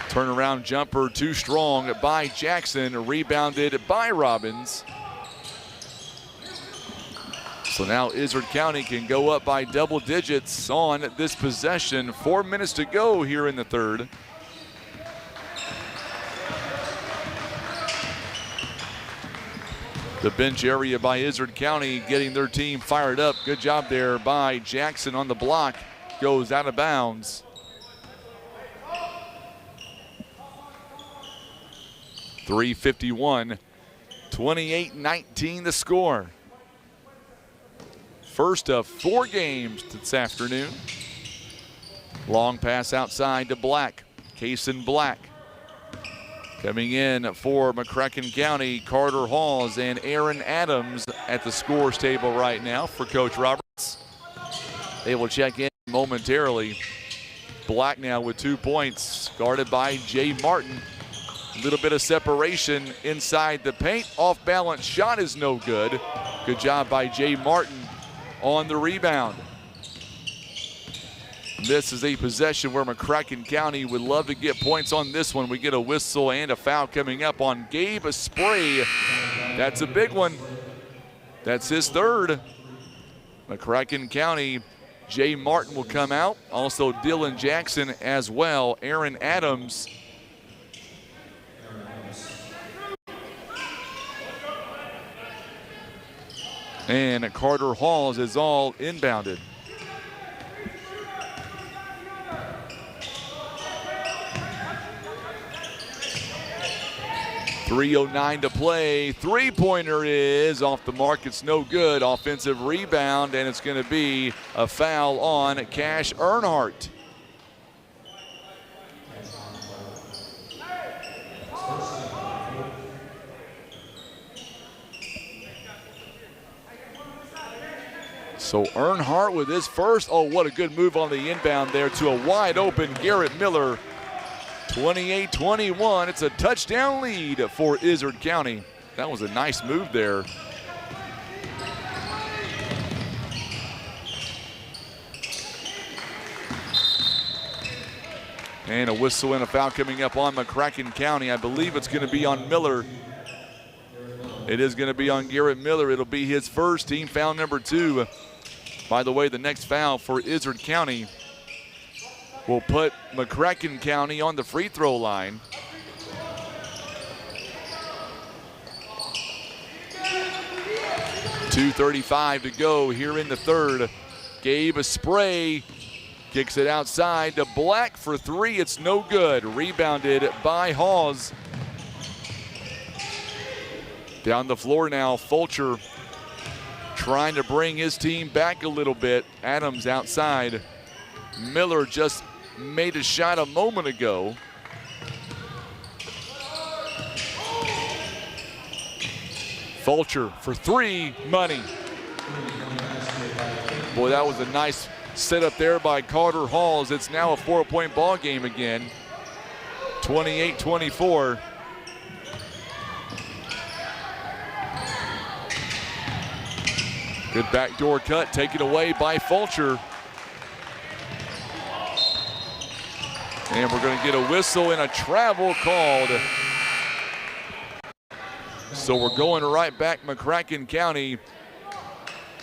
Turnaround jumper too strong by Jackson, rebounded by Robbins. So now Izard County can go up by double digits on this possession. 4 minutes to go here in the third. The bench area by Izard County getting their team fired up. Good job there by Jackson on the block. Goes out of bounds. .351, 28-19 the score. First of 4 games this afternoon. Long pass outside to Black. Kason Black. Coming in for McCracken County, Carter Halls and Aaron Adams at the scores table right now for Coach Roberts. They will check in momentarily. Black now with 2 points, guarded by Jay Martin. A little bit of separation inside the paint. Off balance shot is no good. Good job by Jay Martin on the rebound. This is a possession where McCracken County would love to get points on this one. We get a whistle and a foul coming up on Gabe Spray. That's a big one. That's his third. McCracken County, Jay Martin will come out. Also Dylan Jackson as well. Aaron Adams. And Carter Halls is all inbounded. .309 to play. Three-pointer is off the mark. It's no good. Offensive rebound, and it's going to be a foul on Cash Earnhardt. So Earnhardt with his first. Oh, what a good move on the inbound there to a wide open Garrett Miller. 28-21, it's a touchdown lead for Izard County. That was a nice move there. And a whistle and a foul coming up on McCracken County. I believe it's going to be on Miller. It is going to be on Garrett Miller. It'll be his first, team foul number 2. By the way, the next foul for Izard County will put McCracken County on the free throw line. .235 to go here in the third. Gabe Spray kicks it outside to Black for 3. It's no good. Rebounded by Hawes. Down the floor now, Fulcher trying to bring his team back a little bit. Adams outside. Miller just made a shot a moment ago. Fulcher for 3, money. Boy, that was a nice set up there by Carter Halls. It's now a 4-point ball game again. 28-24. Good backdoor cut taken away by Fulcher. And we're going to get a whistle and a travel called. So we're going right back. McCracken County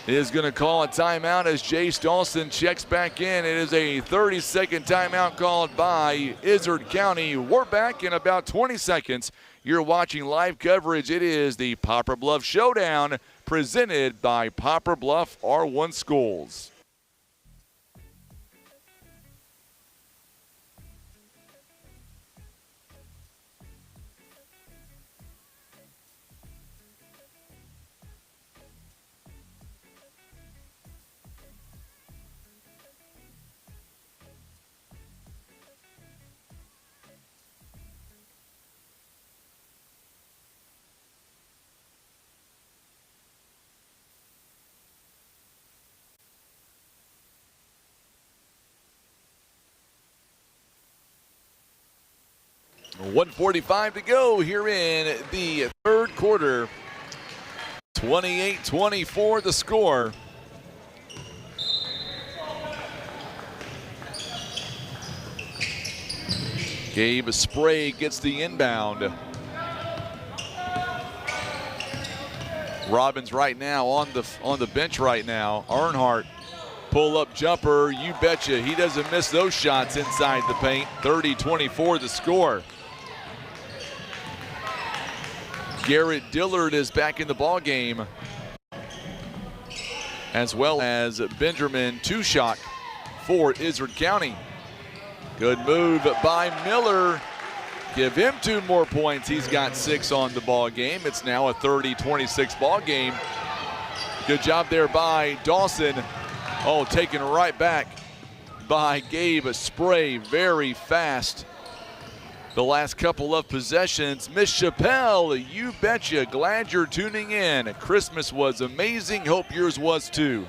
is going to call a timeout as Jace Dawson checks back in. It is a 30-second timeout called by Izard County. We're back in about 20 seconds. You're watching live coverage. It is the Poplar Bluff Showdown presented by Poplar Bluff R1 Schools. .145 to go here in the third quarter. 28-24 the score. Gabe Spray gets the inbound. Robbins right now on the bench right now. Earnhardt, pull-up jumper, you betcha. He doesn't miss those shots inside the paint. 30-24 the score. Garrett Dillard is back in the ball game, as well as Benjamin Tushak for Izard County. Good move by Miller. Give him 2 more points. He's got 6 on the ball game. It's now a 30-26 ball game. Good job there by Dawson. Oh, taken right back by Gabe Spray. Very fast. The last couple of possessions. Miss Chappelle, you betcha. Glad you're tuning in. Christmas was amazing. Hope yours was too.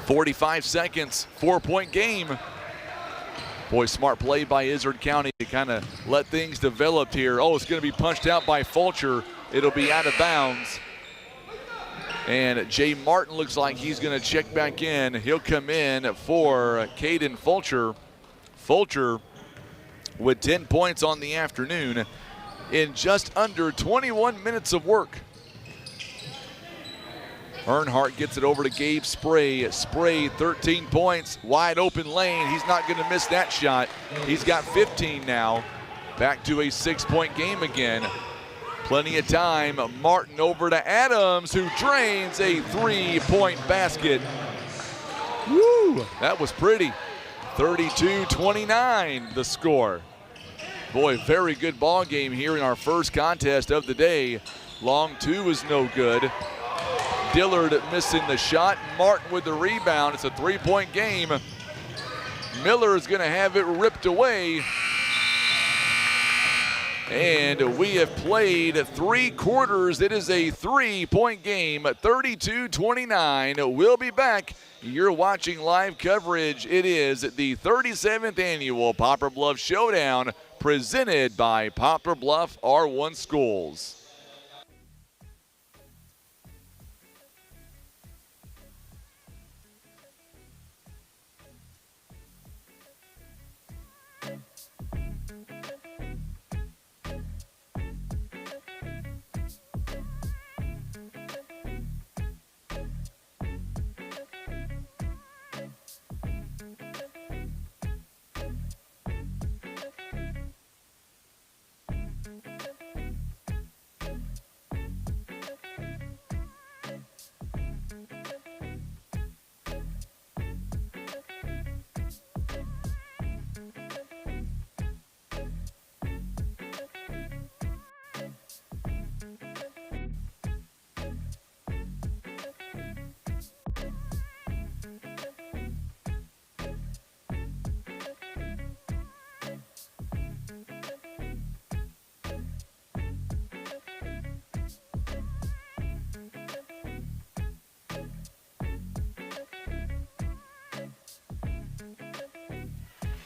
45 seconds, 4-point game. Boy, smart play by Izard County to kind of let things develop here. Oh, it's going to be punched out by Fulcher. It'll be out of bounds. And Jay Martin looks like he's going to check back in. He'll come in for Caden Fulcher. Fulcher with 10 points on the afternoon in just under 21 minutes of work. Earnhardt gets it over to Gabe Spray. Spray, 13 points, wide open lane. He's not going to miss that shot. He's got 15 now. Back to a 6-point game again. Plenty of time. Martin over to Adams, who drains a 3-point basket. Woo, that was pretty. 32-29 the score. Boy, very good ball game here in our first contest of the day. Long 2 is no good. Dillard missing the shot. Martin with the rebound. It's a 3-point game. Miller is going to have it ripped away. And we have played 3 quarters. It is a 3-point game, 32-29. We'll be back. You're watching live coverage. It is the 37th annual Poplar Bluff Showdown presented by Poplar Bluff R1 Schools.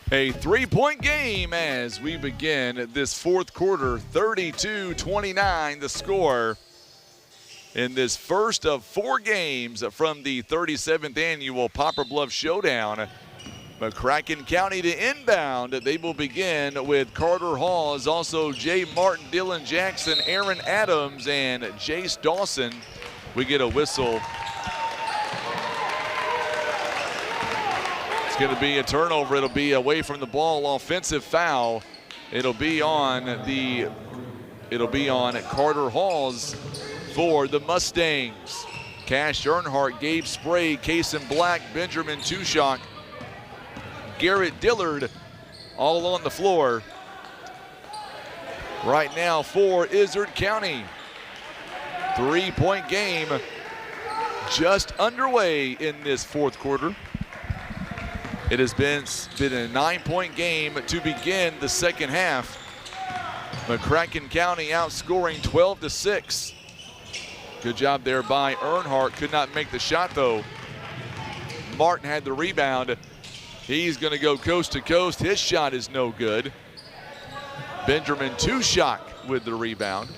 A three-point game as we begin this fourth quarter. 32-29 the score in this first of 4 games from the 37th annual Poplar Bluff Showdown. McCracken County to inbound. They will begin with Carter Hawes, also Jay Martin, Dylan Jackson, Aaron Adams, and Jace Dawson. We get a whistle. It's going to be a turnover. It'll be away from the ball, offensive foul. It'll be on Carter Hawes for the Mustangs. Cash Earnhardt, Gabe Spray, Kason Black, Benjamin Tushak, Garrett Dillard all on the floor right now for Izard County. 3-point game just underway in this fourth quarter. It has been a 9-point game to begin the second half. McCracken County outscoring 12-6. Good job there by Earnhardt. Could not make the shot though. Martin had the rebound. He's going to go coast to coast. His shot is no good. Benjamin Tushak with the rebound.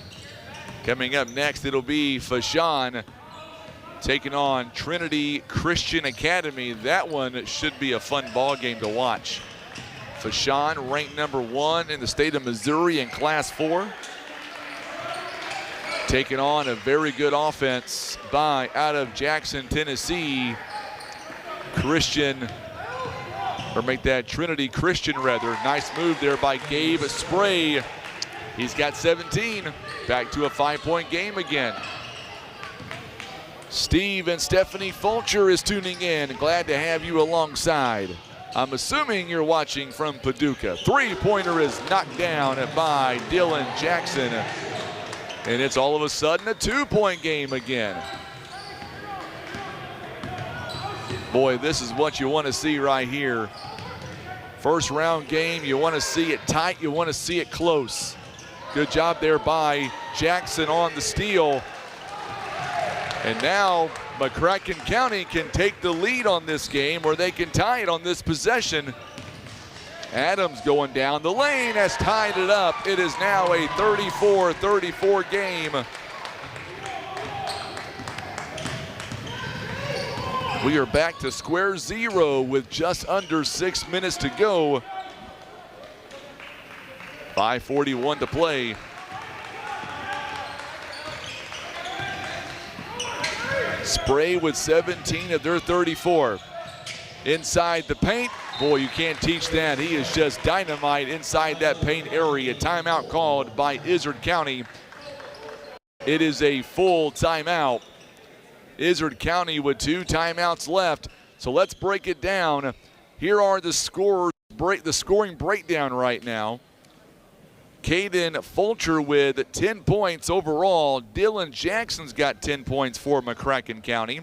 Coming up next, it'll be Vashon taking on Trinity Christian Academy. That one should be a fun ball game to watch. Vashon ranked #1 in the state of Missouri in Class 4. Taking on a very good offense out of Jackson, Tennessee. Trinity Christian rather. Nice move there by Gabe Spray. He's got 17. Back to a 5-point game again. Steve and Stephanie Fulcher is tuning in. Glad to have you alongside. I'm assuming you're watching from Paducah. Three-pointer is knocked down by Dylan Jackson. And it's all of a sudden a 2-point game again. Boy, this is what you want to see right here. First round game, you want to see it tight, you want to see it close. Good job there by Jackson on the steal. And now McCracken County can take the lead on this game, or they can tie it on this possession. Adams going down the lane has tied it up. It is now a 34-34 game. We are back to square zero with just under 6 minutes to go. 5:41 to play. Spray with 17 of their 34. Inside the paint. Boy, you can't teach that. He is just dynamite inside that paint area. Timeout called by Izard County. It is a full timeout. Izard County with 2 timeouts left. So let's break it down. Here are the scoring breakdown right now. Caden Fulcher with 10 points overall. Dylan Jackson's got 10 points for McCracken County.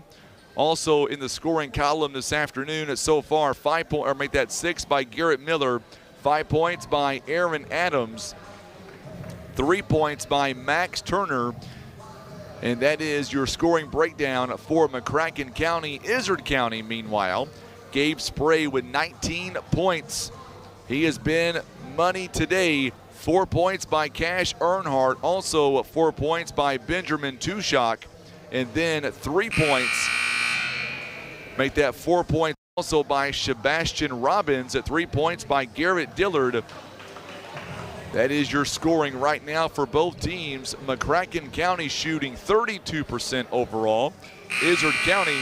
Also in the scoring column this afternoon, so far 6 by Garrett Miller, 5 points by Aaron Adams, 3 points by Max Turner. And that is your scoring breakdown for McCracken County. Izard County, meanwhile, Gabe Spray with 19 points. He has been money today. 4 points by Cash Earnhardt, also 4 points by Benjamin Tushak, and then 3 points. Make that 4 points also by Sebastian Robbins, at 3 points by Garrett Dillard. That is your scoring right now for both teams. McCracken County shooting 32% overall. Izard County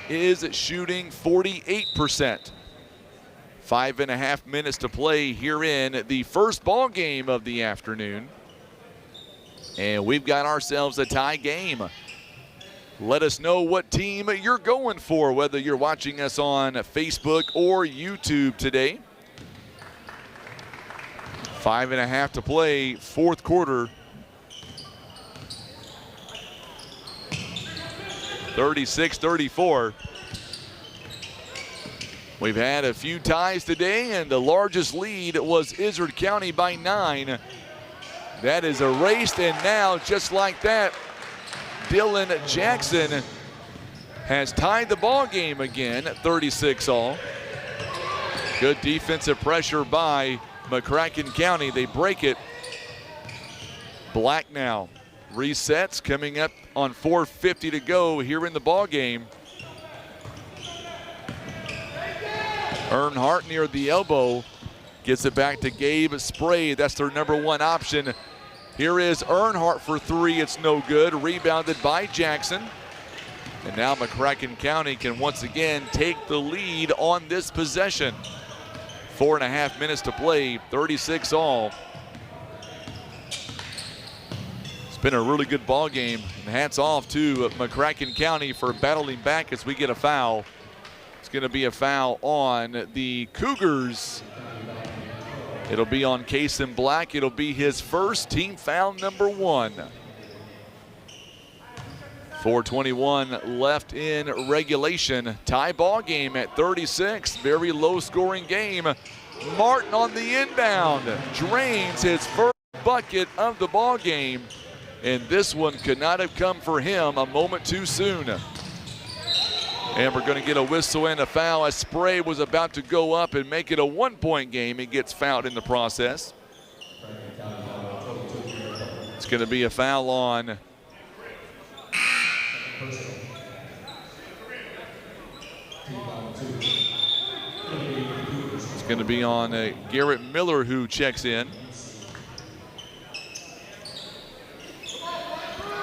is shooting 48%. 5.5 minutes to play here in the first ball game of the afternoon. And we've got ourselves a tie game. Let us know what team you're going for, whether you're watching us on Facebook or YouTube today. 5.5 to play, fourth quarter. 36-34. We've had a few ties today, and the largest lead was Izard County by 9. That is erased, and now, just like that, Dylan Jackson has tied the ball game again at 36 all. Good defensive pressure by McCracken County. They break it. Black now resets, coming up on 4:50 to go here in the ball game. Earnhardt near the elbow. Gets it back to Gabe Spray. That's their #1 option. Here is Earnhardt for three. It's no good. Rebounded by Jackson. And now McCracken County can once again take the lead on this possession. 4.5 minutes to play, 36 all. It's been a really good ball game. And hats off to McCracken County for battling back as we get a foul. It's going to be a foul on the Cougars. It'll be on Kason Black. It'll be his first team foul #1. 4:21 left in regulation. Tie ball game at 36. Very low scoring game. Martin on the inbound. Drains his first bucket of the ball game. And this one could not have come for him a moment too soon. And we're going to get a whistle and a foul as Spray was about to go up and make it a 1-point game. He gets fouled in the process. It's going to be a foul on Garrett Miller, who checks in.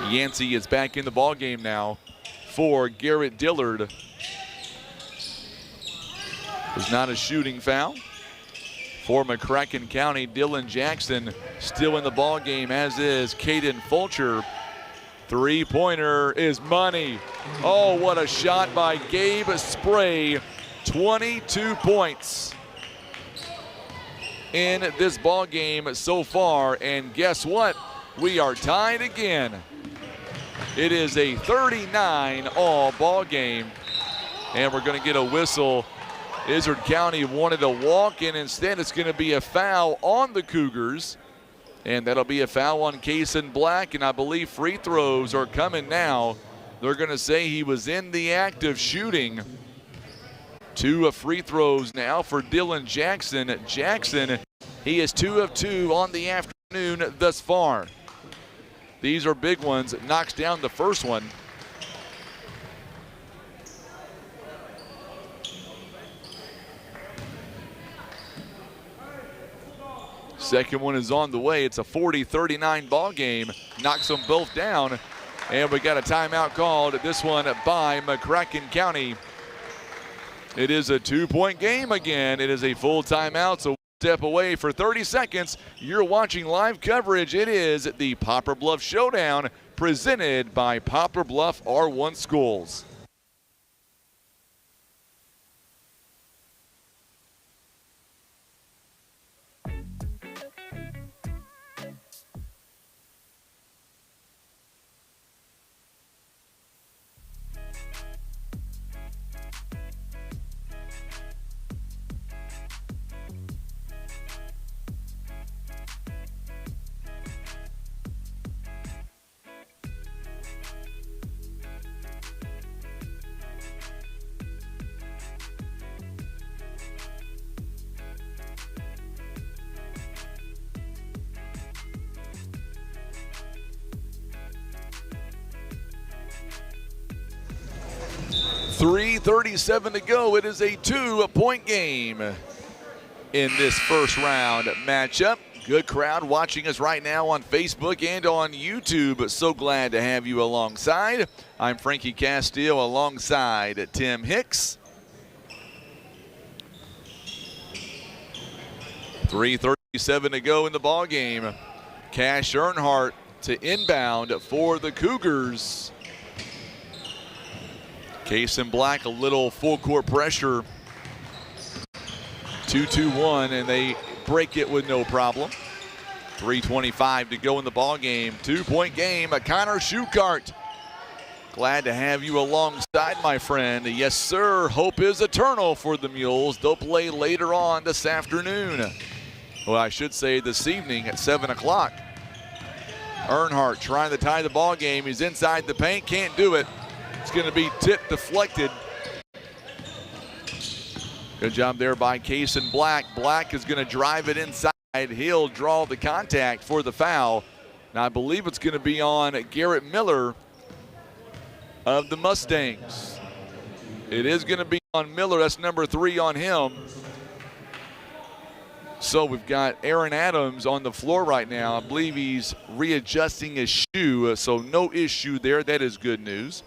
Yancey is back in the ball game now for Garrett Dillard. It was not a shooting foul. For McCracken County, Dylan Jackson still in the ball game, as is Caden Fulcher. Three-pointer is money. Oh, what a shot by Gabe Spray. 22 points in this ball game so far. And guess what? We are tied again. It is a 39-all ball game. And we're going to get a whistle. Izard County wanted a walk, and instead it's going to be a foul on the Cougars. And that'll be a foul on Kason Black, and I believe free throws are coming now. They're going to say he was in the act of shooting. 2 free throws now for Dylan Jackson. Jackson, he is 2 of 2 on the afternoon thus far. These are big ones. Knocks down the first one. Second one is on the way. It's a 40-39 ball game. Knocks them both down. And we got a timeout called. This one by McCracken County. It is a 2-point game again. It is a full timeout, so step away for 30 seconds. You're watching live coverage. It is the Poplar Bluff Showdown presented by Poplar Bluff R1 Schools. .37 to go. It is a 2-point game in this first round matchup. Good crowd watching us right now on Facebook and on YouTube. So glad to have you alongside. I'm Frankie Castile alongside Tim Hicks. 3:37 to go in the ball game. Cash Earnhardt to inbound for the Cougars. Kason Black, a little full court pressure. 2-2-1, and they break it with no problem. 3:25 to go in the ball game. 2-point game. Connor Schukart. Glad to have you alongside, my friend. Yes, sir. Hope is eternal for the Mules. They'll play later on this afternoon. Well, I should say this evening at 7 o'clock. Earnhardt trying to tie the ball game. He's inside the paint, can't do it. It's going to be tip deflected. Good job there by Cason Black. Black is going to drive it inside. He'll draw the contact for the foul. Now I believe it's going to be on Garrett Miller of the Mustangs. It is going to be on Miller. That's number 3 on him. So we've got Aaron Adams on the floor right now. I believe he's readjusting his shoe, so no issue there. That is good news.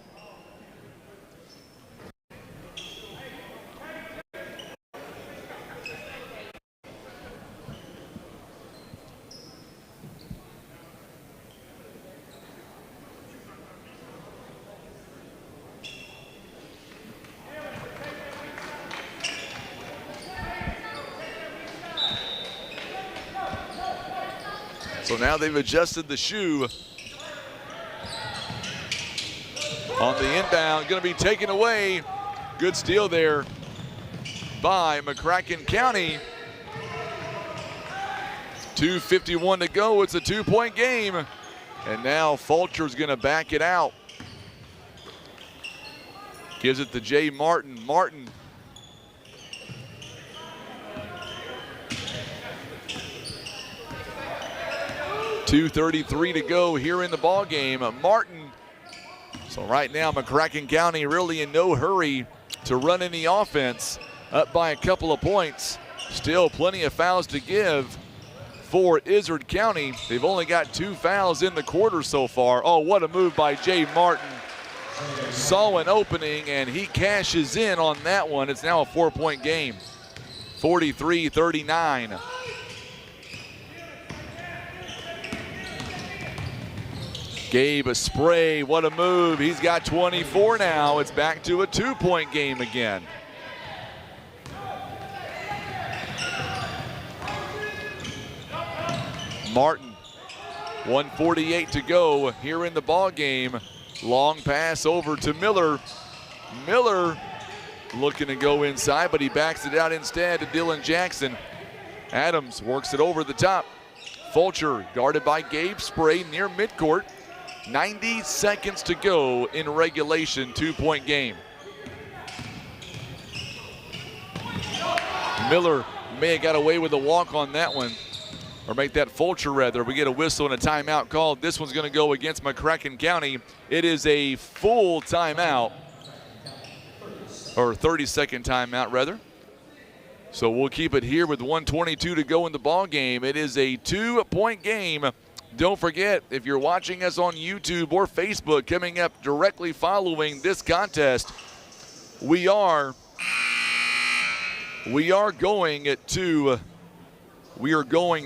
So now they've adjusted the shoe. On the inbound, going to be taken away. Good steal there by McCracken County. 2:51 to go. It's a 2-point game. And now Fulcher's going to back it out. Gives it to Jay Martin. Martin. .233 to go here in the ball game. Martin. So right now McCracken County really in no hurry to run any offense. Up by a couple of points. Still plenty of fouls to give for Izard County. They've only got 2 fouls in the quarter so far. Oh, what a move by Jay Martin. Saw an opening and he cashes in on that one. It's now a 4-point game. 43-39. Gabe Spray, what a move. He's got 24 now. It's back to a 2-point game again. Martin, 1:48 to go here in the ball game. Long pass over to Miller. Miller looking to go inside, but he backs it out instead to Dylan Jackson. Adams works it over the top. Fulcher guarded by Gabe Spray near midcourt. 90 seconds to go in regulation, 2-point game. Miller may have got away with a walk on that one, or make that Fulcher rather. We get a whistle and a timeout called. This one's gonna go against McCracken County. It is a full timeout, or 30-second timeout rather. So we'll keep it here with 1:22 to go in the ball game. It is a 2-point game. Don't forget, if you're watching us on YouTube or Facebook, coming up directly following this contest, we are going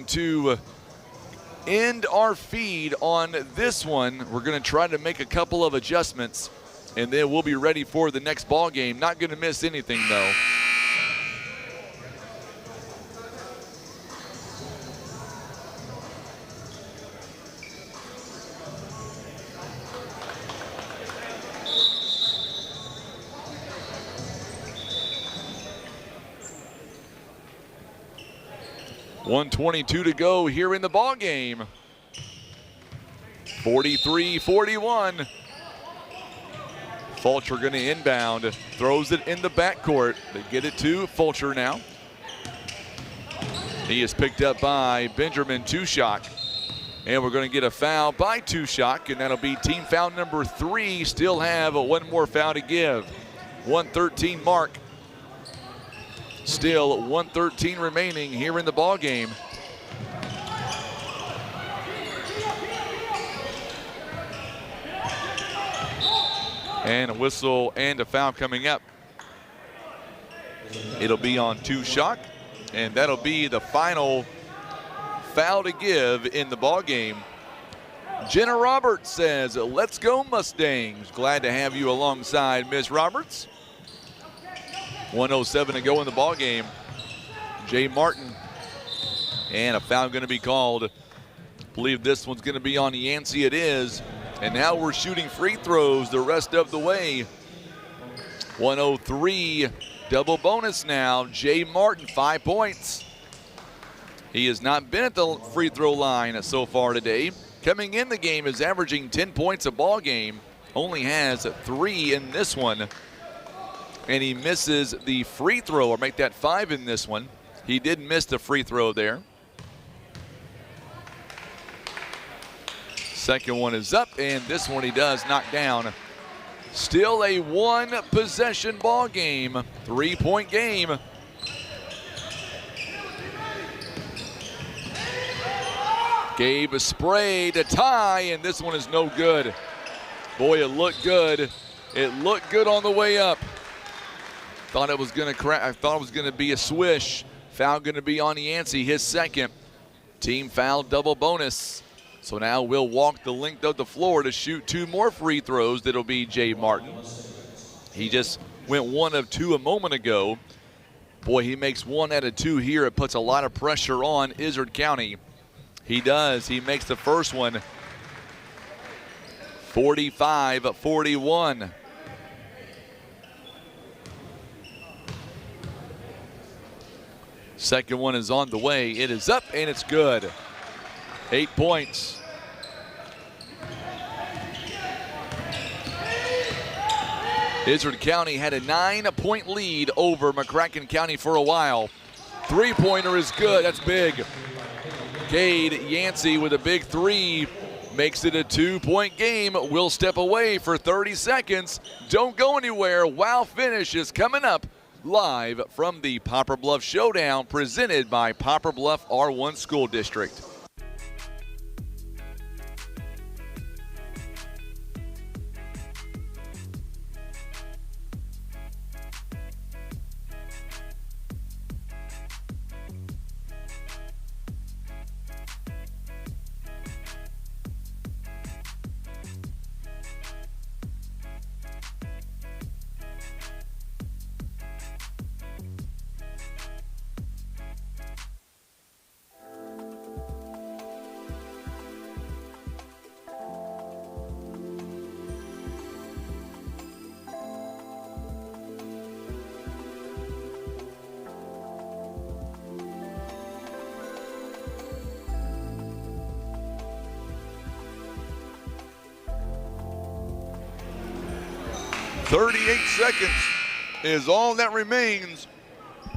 to end our feed on this one. We're going to try to make a couple of adjustments, and then we'll be ready for the next ball game. Not going to miss anything though. .122 to go here in the ball game. 43-41. Fulcher going to inbound, throws it in the backcourt. They get it to Fulcher now. He is picked up by Benjamin Tushak. And we're going to get a foul by Tushak, and that'll be team foul number 3. Still have one more foul to give. 1:13 mark. Still 1:13 remaining here in the ball game. And a whistle and a foul coming up. It'll be on Tushak, and that'll be the final foul to give in the ball game. Jenna Roberts says, "Let's go Mustangs." Glad to have you alongside, Miss Roberts. 1:07 to go in the ball game. Jay Martin, and a foul going to be called. I believe this one's going to be on Yancey. It is. And now we're shooting free throws the rest of the way. 1:03, double bonus now. Jay Martin, 5 points. He has not been at the free throw line so far today. Coming in the game is averaging 10 points a ball game. Only has 3 in this one. and he misses the free throw, or make that 5 in this one. He did miss the free throw there. Second one is up, and this one he does knock down. Still a one-possession ball game, 3-point game. Gabe Spray to tie, and this one is no good. Boy, it looked good. It looked good on the way up. Thought it was going to crack. I thought it was going to be a swish. Foul going to be on Yancey, his second. Team foul double bonus. So now we'll walk the length of the floor to shoot 2 more free throws. That'll be Jay Martin. He just went 1 of 2 a moment ago. Boy, he makes 1 out of 2 here. It puts a lot of pressure on Izard County. He does. He makes the first one. 45-41. Second one is on the way. It is up, and it's good. 8 points. Izard County had a 9-point lead over McCracken County for a while. 3-pointer is good. That's big. Cade Yancey with a big 3 makes it a 2-point game. We'll step away for 30 seconds. Don't go anywhere. Wow Finish is coming up live from the Poplar Bluff Showdown, presented by Poplar Bluff R1 School District. Seconds is all that remains.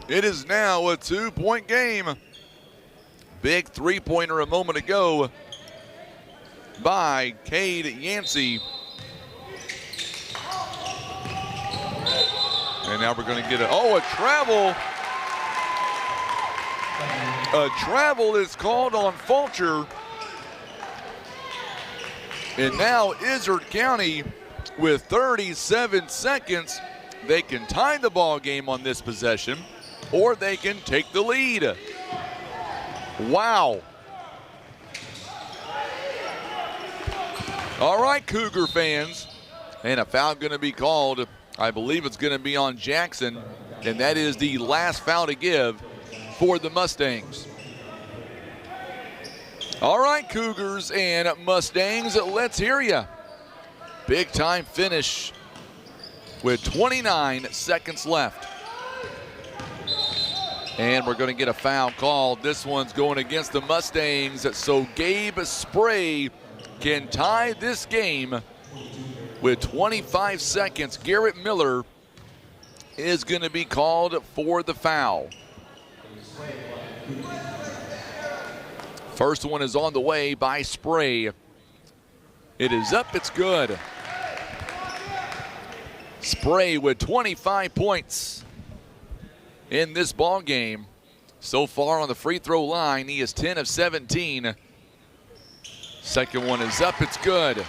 It is now a 2-point game. Big 3-pointer a moment ago by Cade Yancey. And now we're going to get a travel. A travel is called on Fulcher. And now Izard County, with 37 seconds, they can tie the ball game on this possession, or they can take the lead. Wow. All right, Cougar fans. And a foul going to be called. I believe it's going to be on Jackson, and that is the last foul to give for the Mustangs. All right, Cougars and Mustangs, let's hear you. Big time finish with 29 seconds left. And we're going to get a foul called. This one's going against the Mustangs, so Gabe Spray can tie this game with 25 seconds. Garrett Miller is going to be called for the foul. First one is on the way by Spray. It is up, it's good. Spray with 25 points in this ball game. So far on the free throw line, he is 10 of 17. Second one is up, it's good.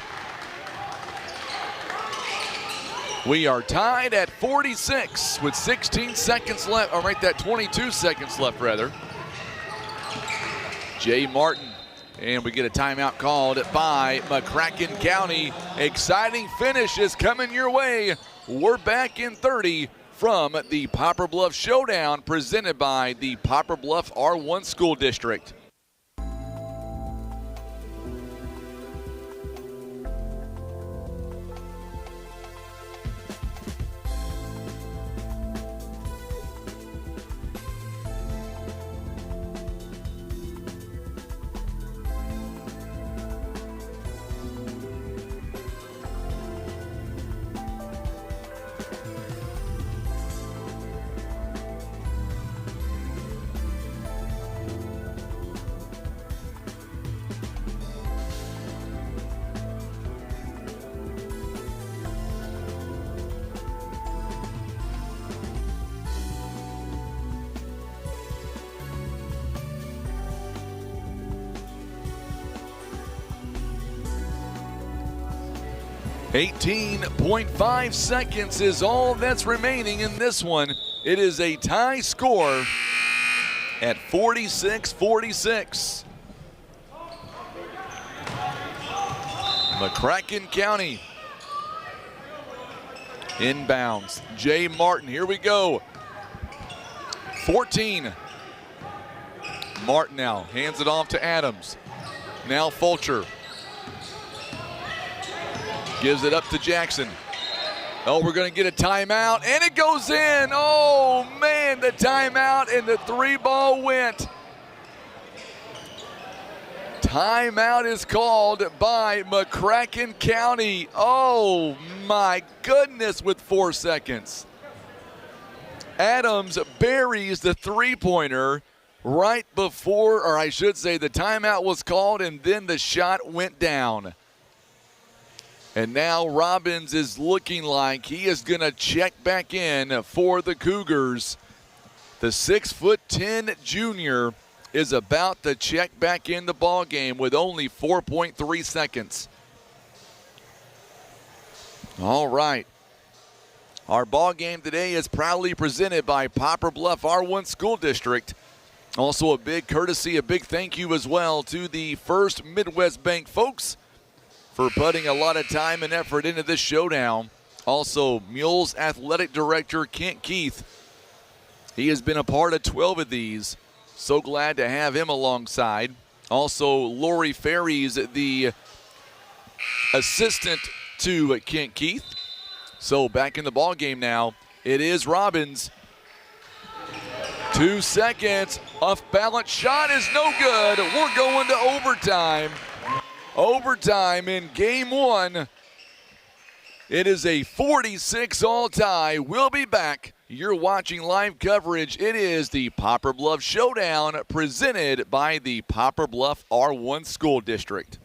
We are tied at 46 with 16 seconds left, or right, that 22 seconds left rather. Jay Martin. And we get a timeout called by McCracken County. Exciting finish is coming your way. We're back in 30 from the Poplar Bluff Showdown, presented by the Poplar Bluff R1 School District. 18.5 seconds is all that's remaining in this one. It is a tie score at 46-46. McCracken County inbounds. Jay Martin, here we go. 14. Martin now hands it off to Adams. Now Fulcher gives it up to Jackson. Oh, we're going to get a timeout, and it goes in. Oh, man, the timeout, and the 3-ball went. Timeout is called by McCracken County. Oh, my goodness, with 4 seconds. Adams buries the three-pointer right before, or I should say, the timeout was called, and then the shot went down. And now Robbins is looking like he is going to check back in for the Cougars. The 6'10" junior is about to check back in the ball game with only 4.3 seconds. All right. Our ball game today is proudly presented by Poplar Bluff R1 School District. Also a big courtesy, a big thank you as well to the First Midwest Bank folks for putting a lot of time and effort into this showdown. Also, Mules Athletic Director Kent Keith. He has been a part of 12 of these. So glad to have him alongside. Also, Lori Ferries, the assistant to Kent Keith. So back in the ball game now, it is Robbins. 2 seconds, off balance shot is no good. We're going to overtime. Overtime in game one. It is a 46-all tie. We'll be back. You're watching live coverage. It is the Poplar Bluff Showdown presented by the Poplar Bluff R1 School District.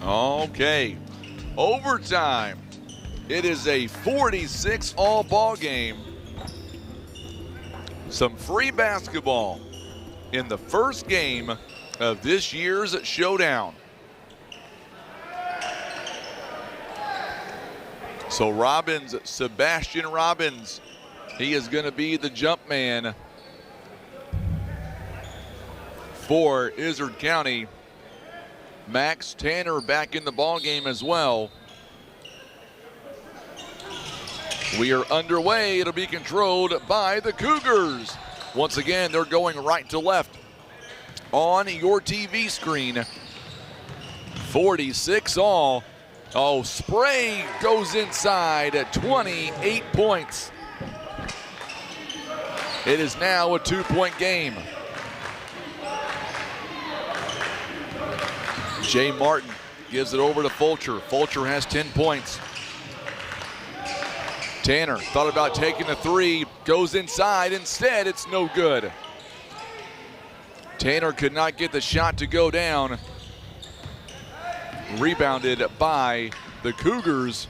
Okay, overtime. It is a 46-all ball game. Some free basketball in the first game of this year's showdown. So Robbins, Sebastian Robbins, he is going to be the jump man for Izard County. Max Tanner back in the ball game as well. We are underway. It'll be controlled by the Cougars. Once again, they're going right to left on your TV screen. 46-all. Oh, Spray goes inside at 28 points. It is now a 2-point game. Jay Martin gives it over to Fulcher. Fulcher has 10 points. Tanner thought about taking the three, goes inside. Instead, it's no good. Tanner could not get the shot to go down. Rebounded by the Cougars.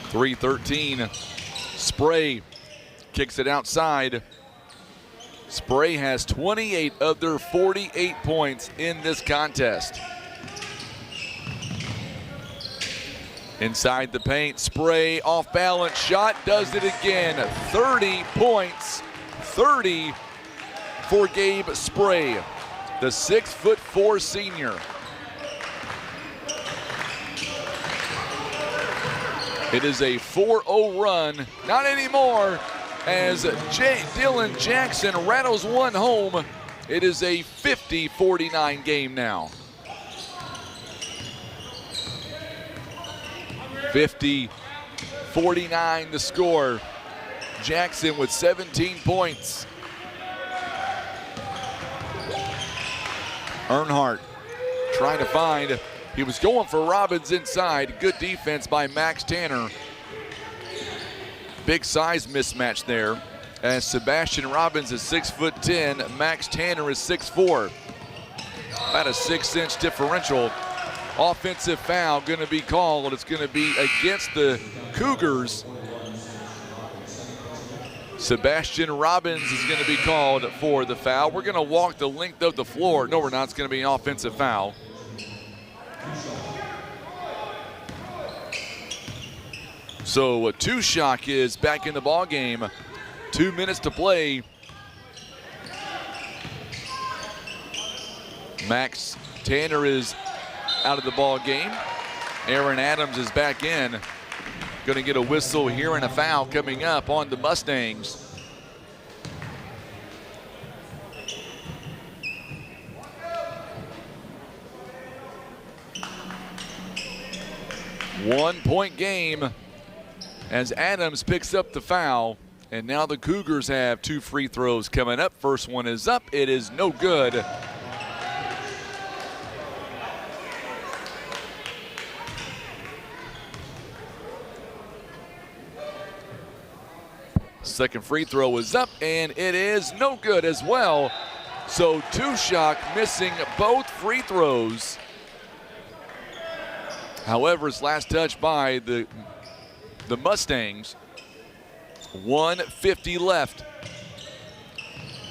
3-13. Spray kicks it outside. Spray has 28 of their 48 points in this contest. Inside the paint, Spray off balance shot, does it again. 30 points, 30 for Gabe Spray, the 6'4" senior. It is a 4-0 run, not anymore, as Dylan Jackson rattles one home. It is a 50-49 game now. 50-49 the score. Jackson with 17 points. Earnhardt trying to find, he was going for Robbins inside. Good defense by Max Tanner. Big size mismatch there, as Sebastian Robbins is 6'10", Max Tanner is 6'4". About a 6-inch differential. Offensive foul going to be called. It's going to be against the Cougars. Sebastian Robbins is going to be called for the foul. We're going to walk the length of the floor. No, we're not. It's going to be an offensive foul. So Tushak is back in the ball game. 2 minutes to play. Max Tanner is out of the ball game. Aaron Adams is back in. Going to get a whistle here and a foul coming up on the Mustangs. One-point game as Adams picks up the foul. And now the Cougars have 2 free throws coming up. First one is up. It is no good. Second free throw is up, and it is no good as well. So Tushak missing both free throws. However, it's last touch by the Mustangs. 1:50 left.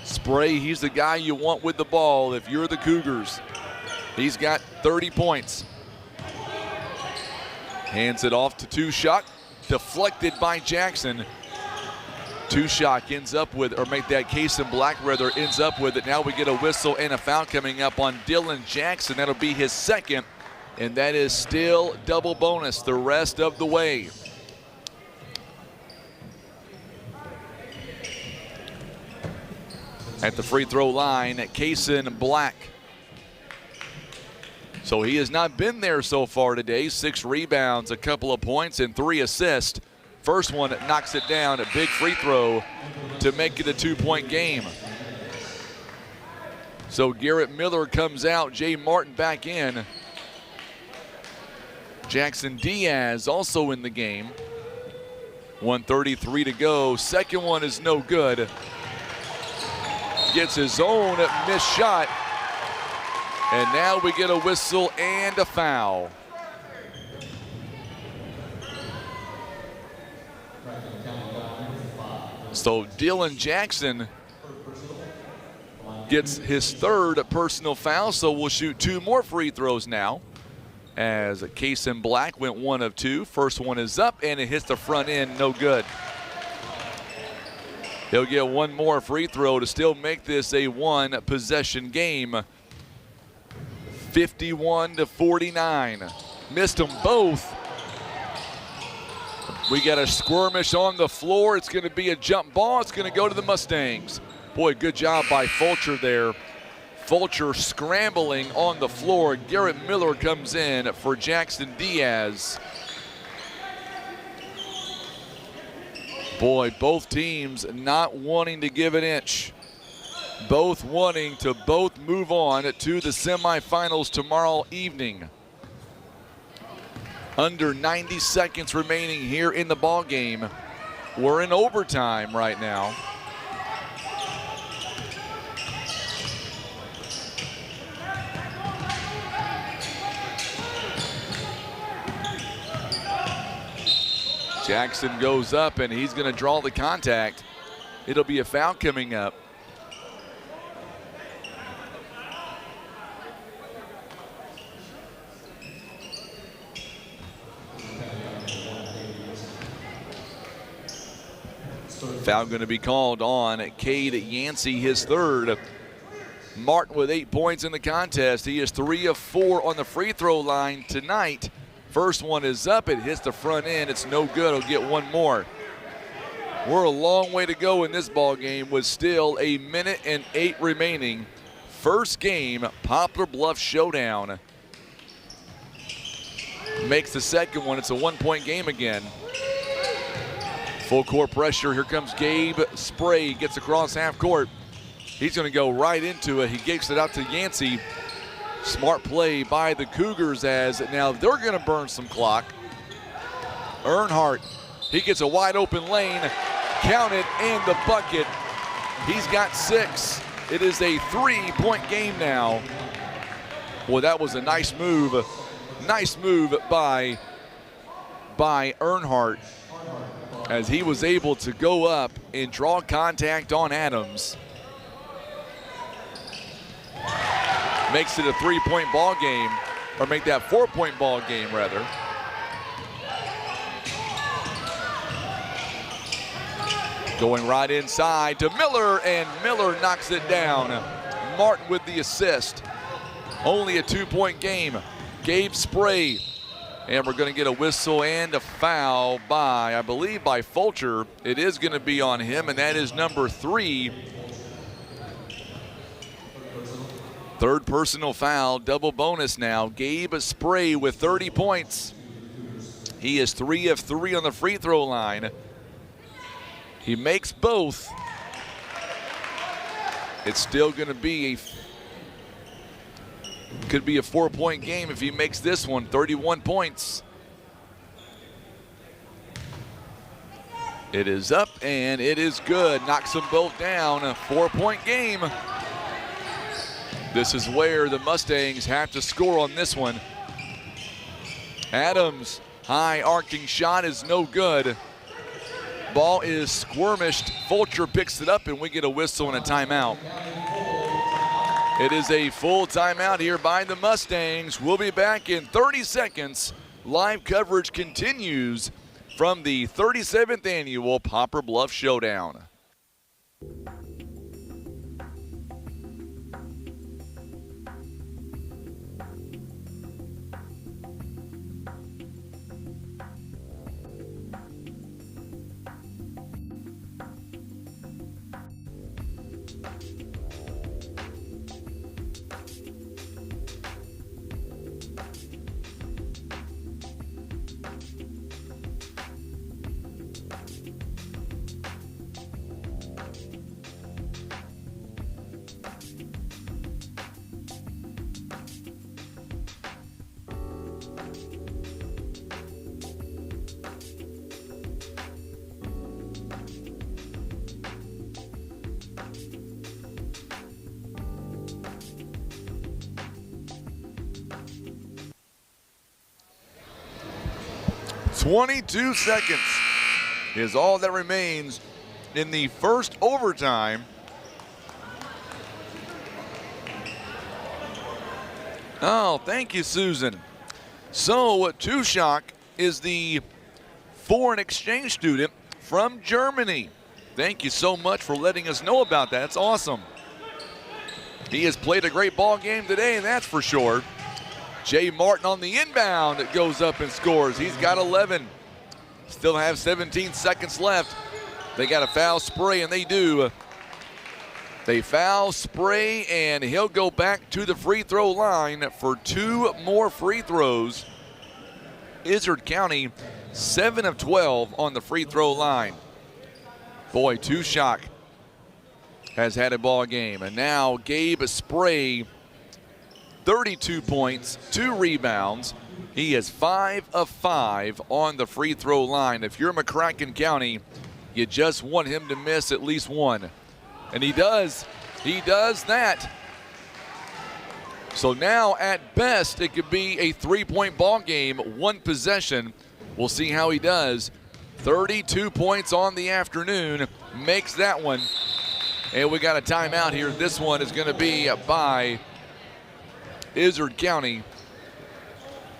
Spray, he's the guy you want with the ball if you're the Cougars. He's got 30 points. Hands it off to Tushak. Deflected by Jackson. Tushak ends up with, or make that Case in Black rather, ends up with it. Now we get a whistle and a foul coming up on Dylan Jackson. That'll be his second, and that is still double bonus the rest of the way. At the free throw line, Case in Black. So he has not been there so far today. 6 rebounds, a couple of points, and 3 assists. First one knocks it down, a big free throw to make it a 2-point game. So Garrett Miller comes out, Jay Martin back in. Jackson Diaz also in the game. 1:33 to go. Second one is no good. Gets his own missed shot. And now we get a whistle and a foul. So Dylan Jackson gets his 3rd personal foul, so we'll shoot 2 more free throws now. As Case in Black went 1 of 2. First one is up, and it hits the front end, no good. He'll get 1 more free throw to still make this a 1-possession game. 51-49. Missed them both. We got a skirmish on the floor. It's going to be a jump ball. It's going to go to the Mustangs. Boy, good job by Fulcher there. Fulcher scrambling on the floor. Garrett Miller comes in for Jackson Diaz. Boy, both teams not wanting to give an inch. Both wanting to move on to the semifinals tomorrow evening. Under 90 seconds remaining here in the ball game. We're in overtime right now. Jackson goes up and he's going to draw the contact. It'll be a foul coming up. Foul going to be called on Cade Yancey, his 3rd. Martin with 8 points in the contest. He is 3 of 4 on the free throw line tonight. First one is up. It hits the front end. It's no good. It'll get one more. We're a long way to go in this ball game with still 1 minute and 8 remaining. First game, Poplar Bluff Showdown. Makes the second one. It's a 1-point game again. Full court pressure. Here comes Gabe Spray. Gets across half court. He's going to go right into it. He gives it out to Yancey. Smart play by the Cougars as now they're going to burn some clock. Earnhardt, he gets a wide open lane. Counted and the bucket. He's got 6. It is a 3-point game now. Boy, that was a nice move. Nice move by Earnhardt as he was able to go up and draw contact on Adams. Makes it a 3-point ball game, or make that 4-point ball game rather. Going right inside to Miller, and Miller knocks it down. Martin with the assist. Only a 2-point game. Gabe Spray, and we're going to get a whistle and a foul by, I believe, by Fulcher. It is going to be on him, and that is number 3. Third personal foul, double bonus now. Gabe Spray with 30 points. He is 3 of 3 on the free throw line. He makes both. It's still going to be could be a 4-point game if he makes this one. 31 points. It is up and it is good. Knocks them both down. A 4-point game. This is where the Mustangs have to score on this one. Adams, high arcing shot is no good. Ball is squirmished. Fulcher picks it up and we get a whistle and a timeout. It is a full timeout here by the Mustangs. We'll be back in 30 seconds. Live coverage continues from the 37th annual Poplar Bluff Showdown. .22 seconds is all that remains in the first overtime. Oh, thank you, Susan. So, Tushak is the foreign exchange student from Germany. Thank you so much for letting us know about that. It's awesome. He has played a great ball game today, and that's for sure. Jay Martin on the inbound goes up and scores. He's got 11. Still have 17 seconds left. They got a foul Spray, and they do. They foul Spray, and he'll go back to the free throw line for 2 more free throws. Izard County, 7 of 12 on the free throw line. Boy, Tushak has had a ball game. And now Gabe Spray, 32 points, 2 rebounds. He is 5 of 5 on the free throw line. If you're McCracken County, you just want him to miss at least one. And he does. He does that. So now at best it could be a 3-point ball game, 1 possession. We'll see how he does. 32 points on the afternoon, makes that one. And we got a timeout here. This one is going to be by Izard County,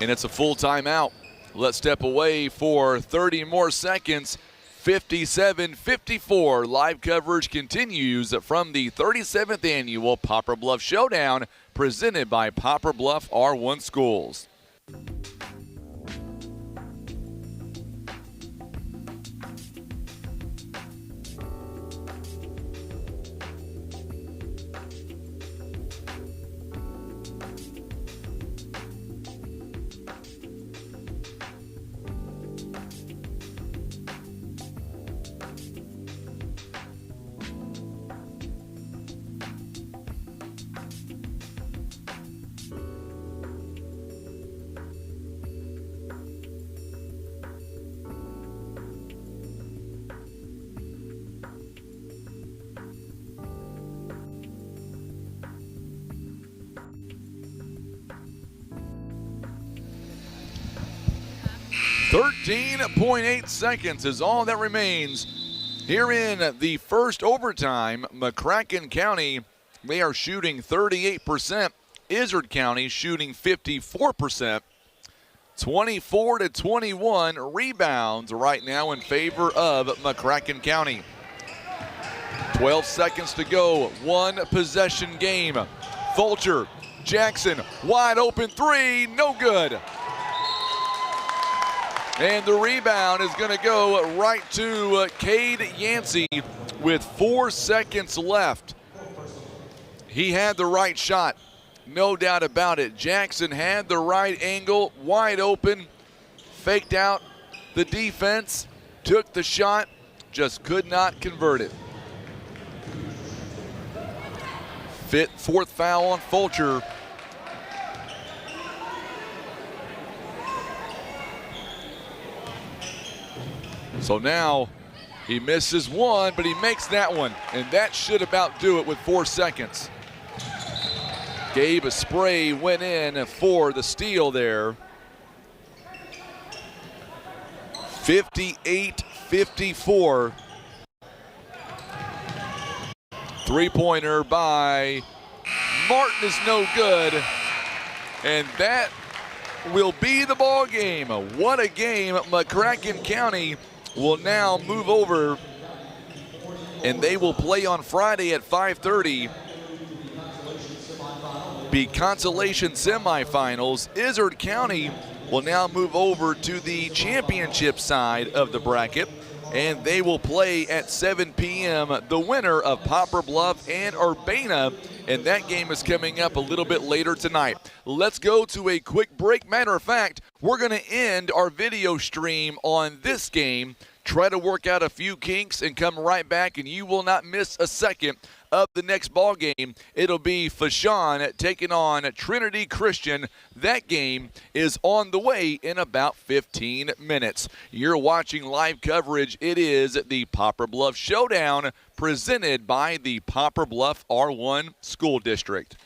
and it's a full timeout. Let's step away for 30 more seconds. 57-54. Live coverage continues from the 37th annual Poplar Bluff Showdown, presented by Poplar Bluff R1 Schools. 13.8 seconds is all that remains here in the first overtime. McCracken County, they are shooting 38%. Izard County shooting 54%. 24-21 rebounds right now in favor of McCracken County. 12 seconds to go, one possession game. Fulcher, Jackson, wide open three, no good. And the rebound is going to go right to Cade Yancey with 4 seconds left. He had the right shot, no doubt about it. Jackson had the right angle, wide open, faked out the defense, took the shot, just could not convert it. Fourth foul on Fulcher. So now he misses one, but he makes that one, and that should about do it with 4 seconds. Gabe Spray went in for the steal there. 58-54. Three-pointer by Martin is no good, and that will be the ball game. What a game. McCracken County will now move over, and they will play on Friday at 5:30. Be consolation semifinals. Izard County will now move over to the championship side of the bracket, and they will play at 7 p.m. the winner of Poplar Bluff and Urbana, and that game is coming up a little bit later tonight. Let's go to a quick break. Matter of fact, we're going to end our video stream on this game, try to work out a few kinks, and come right back, and you will not miss a second of the next ball game. It'll be Vashon taking on Trinity Christian. That game is on the way in about 15 minutes. You're watching live coverage. It is the Poplar Bluff Showdown presented by the Poplar Bluff R1 School District.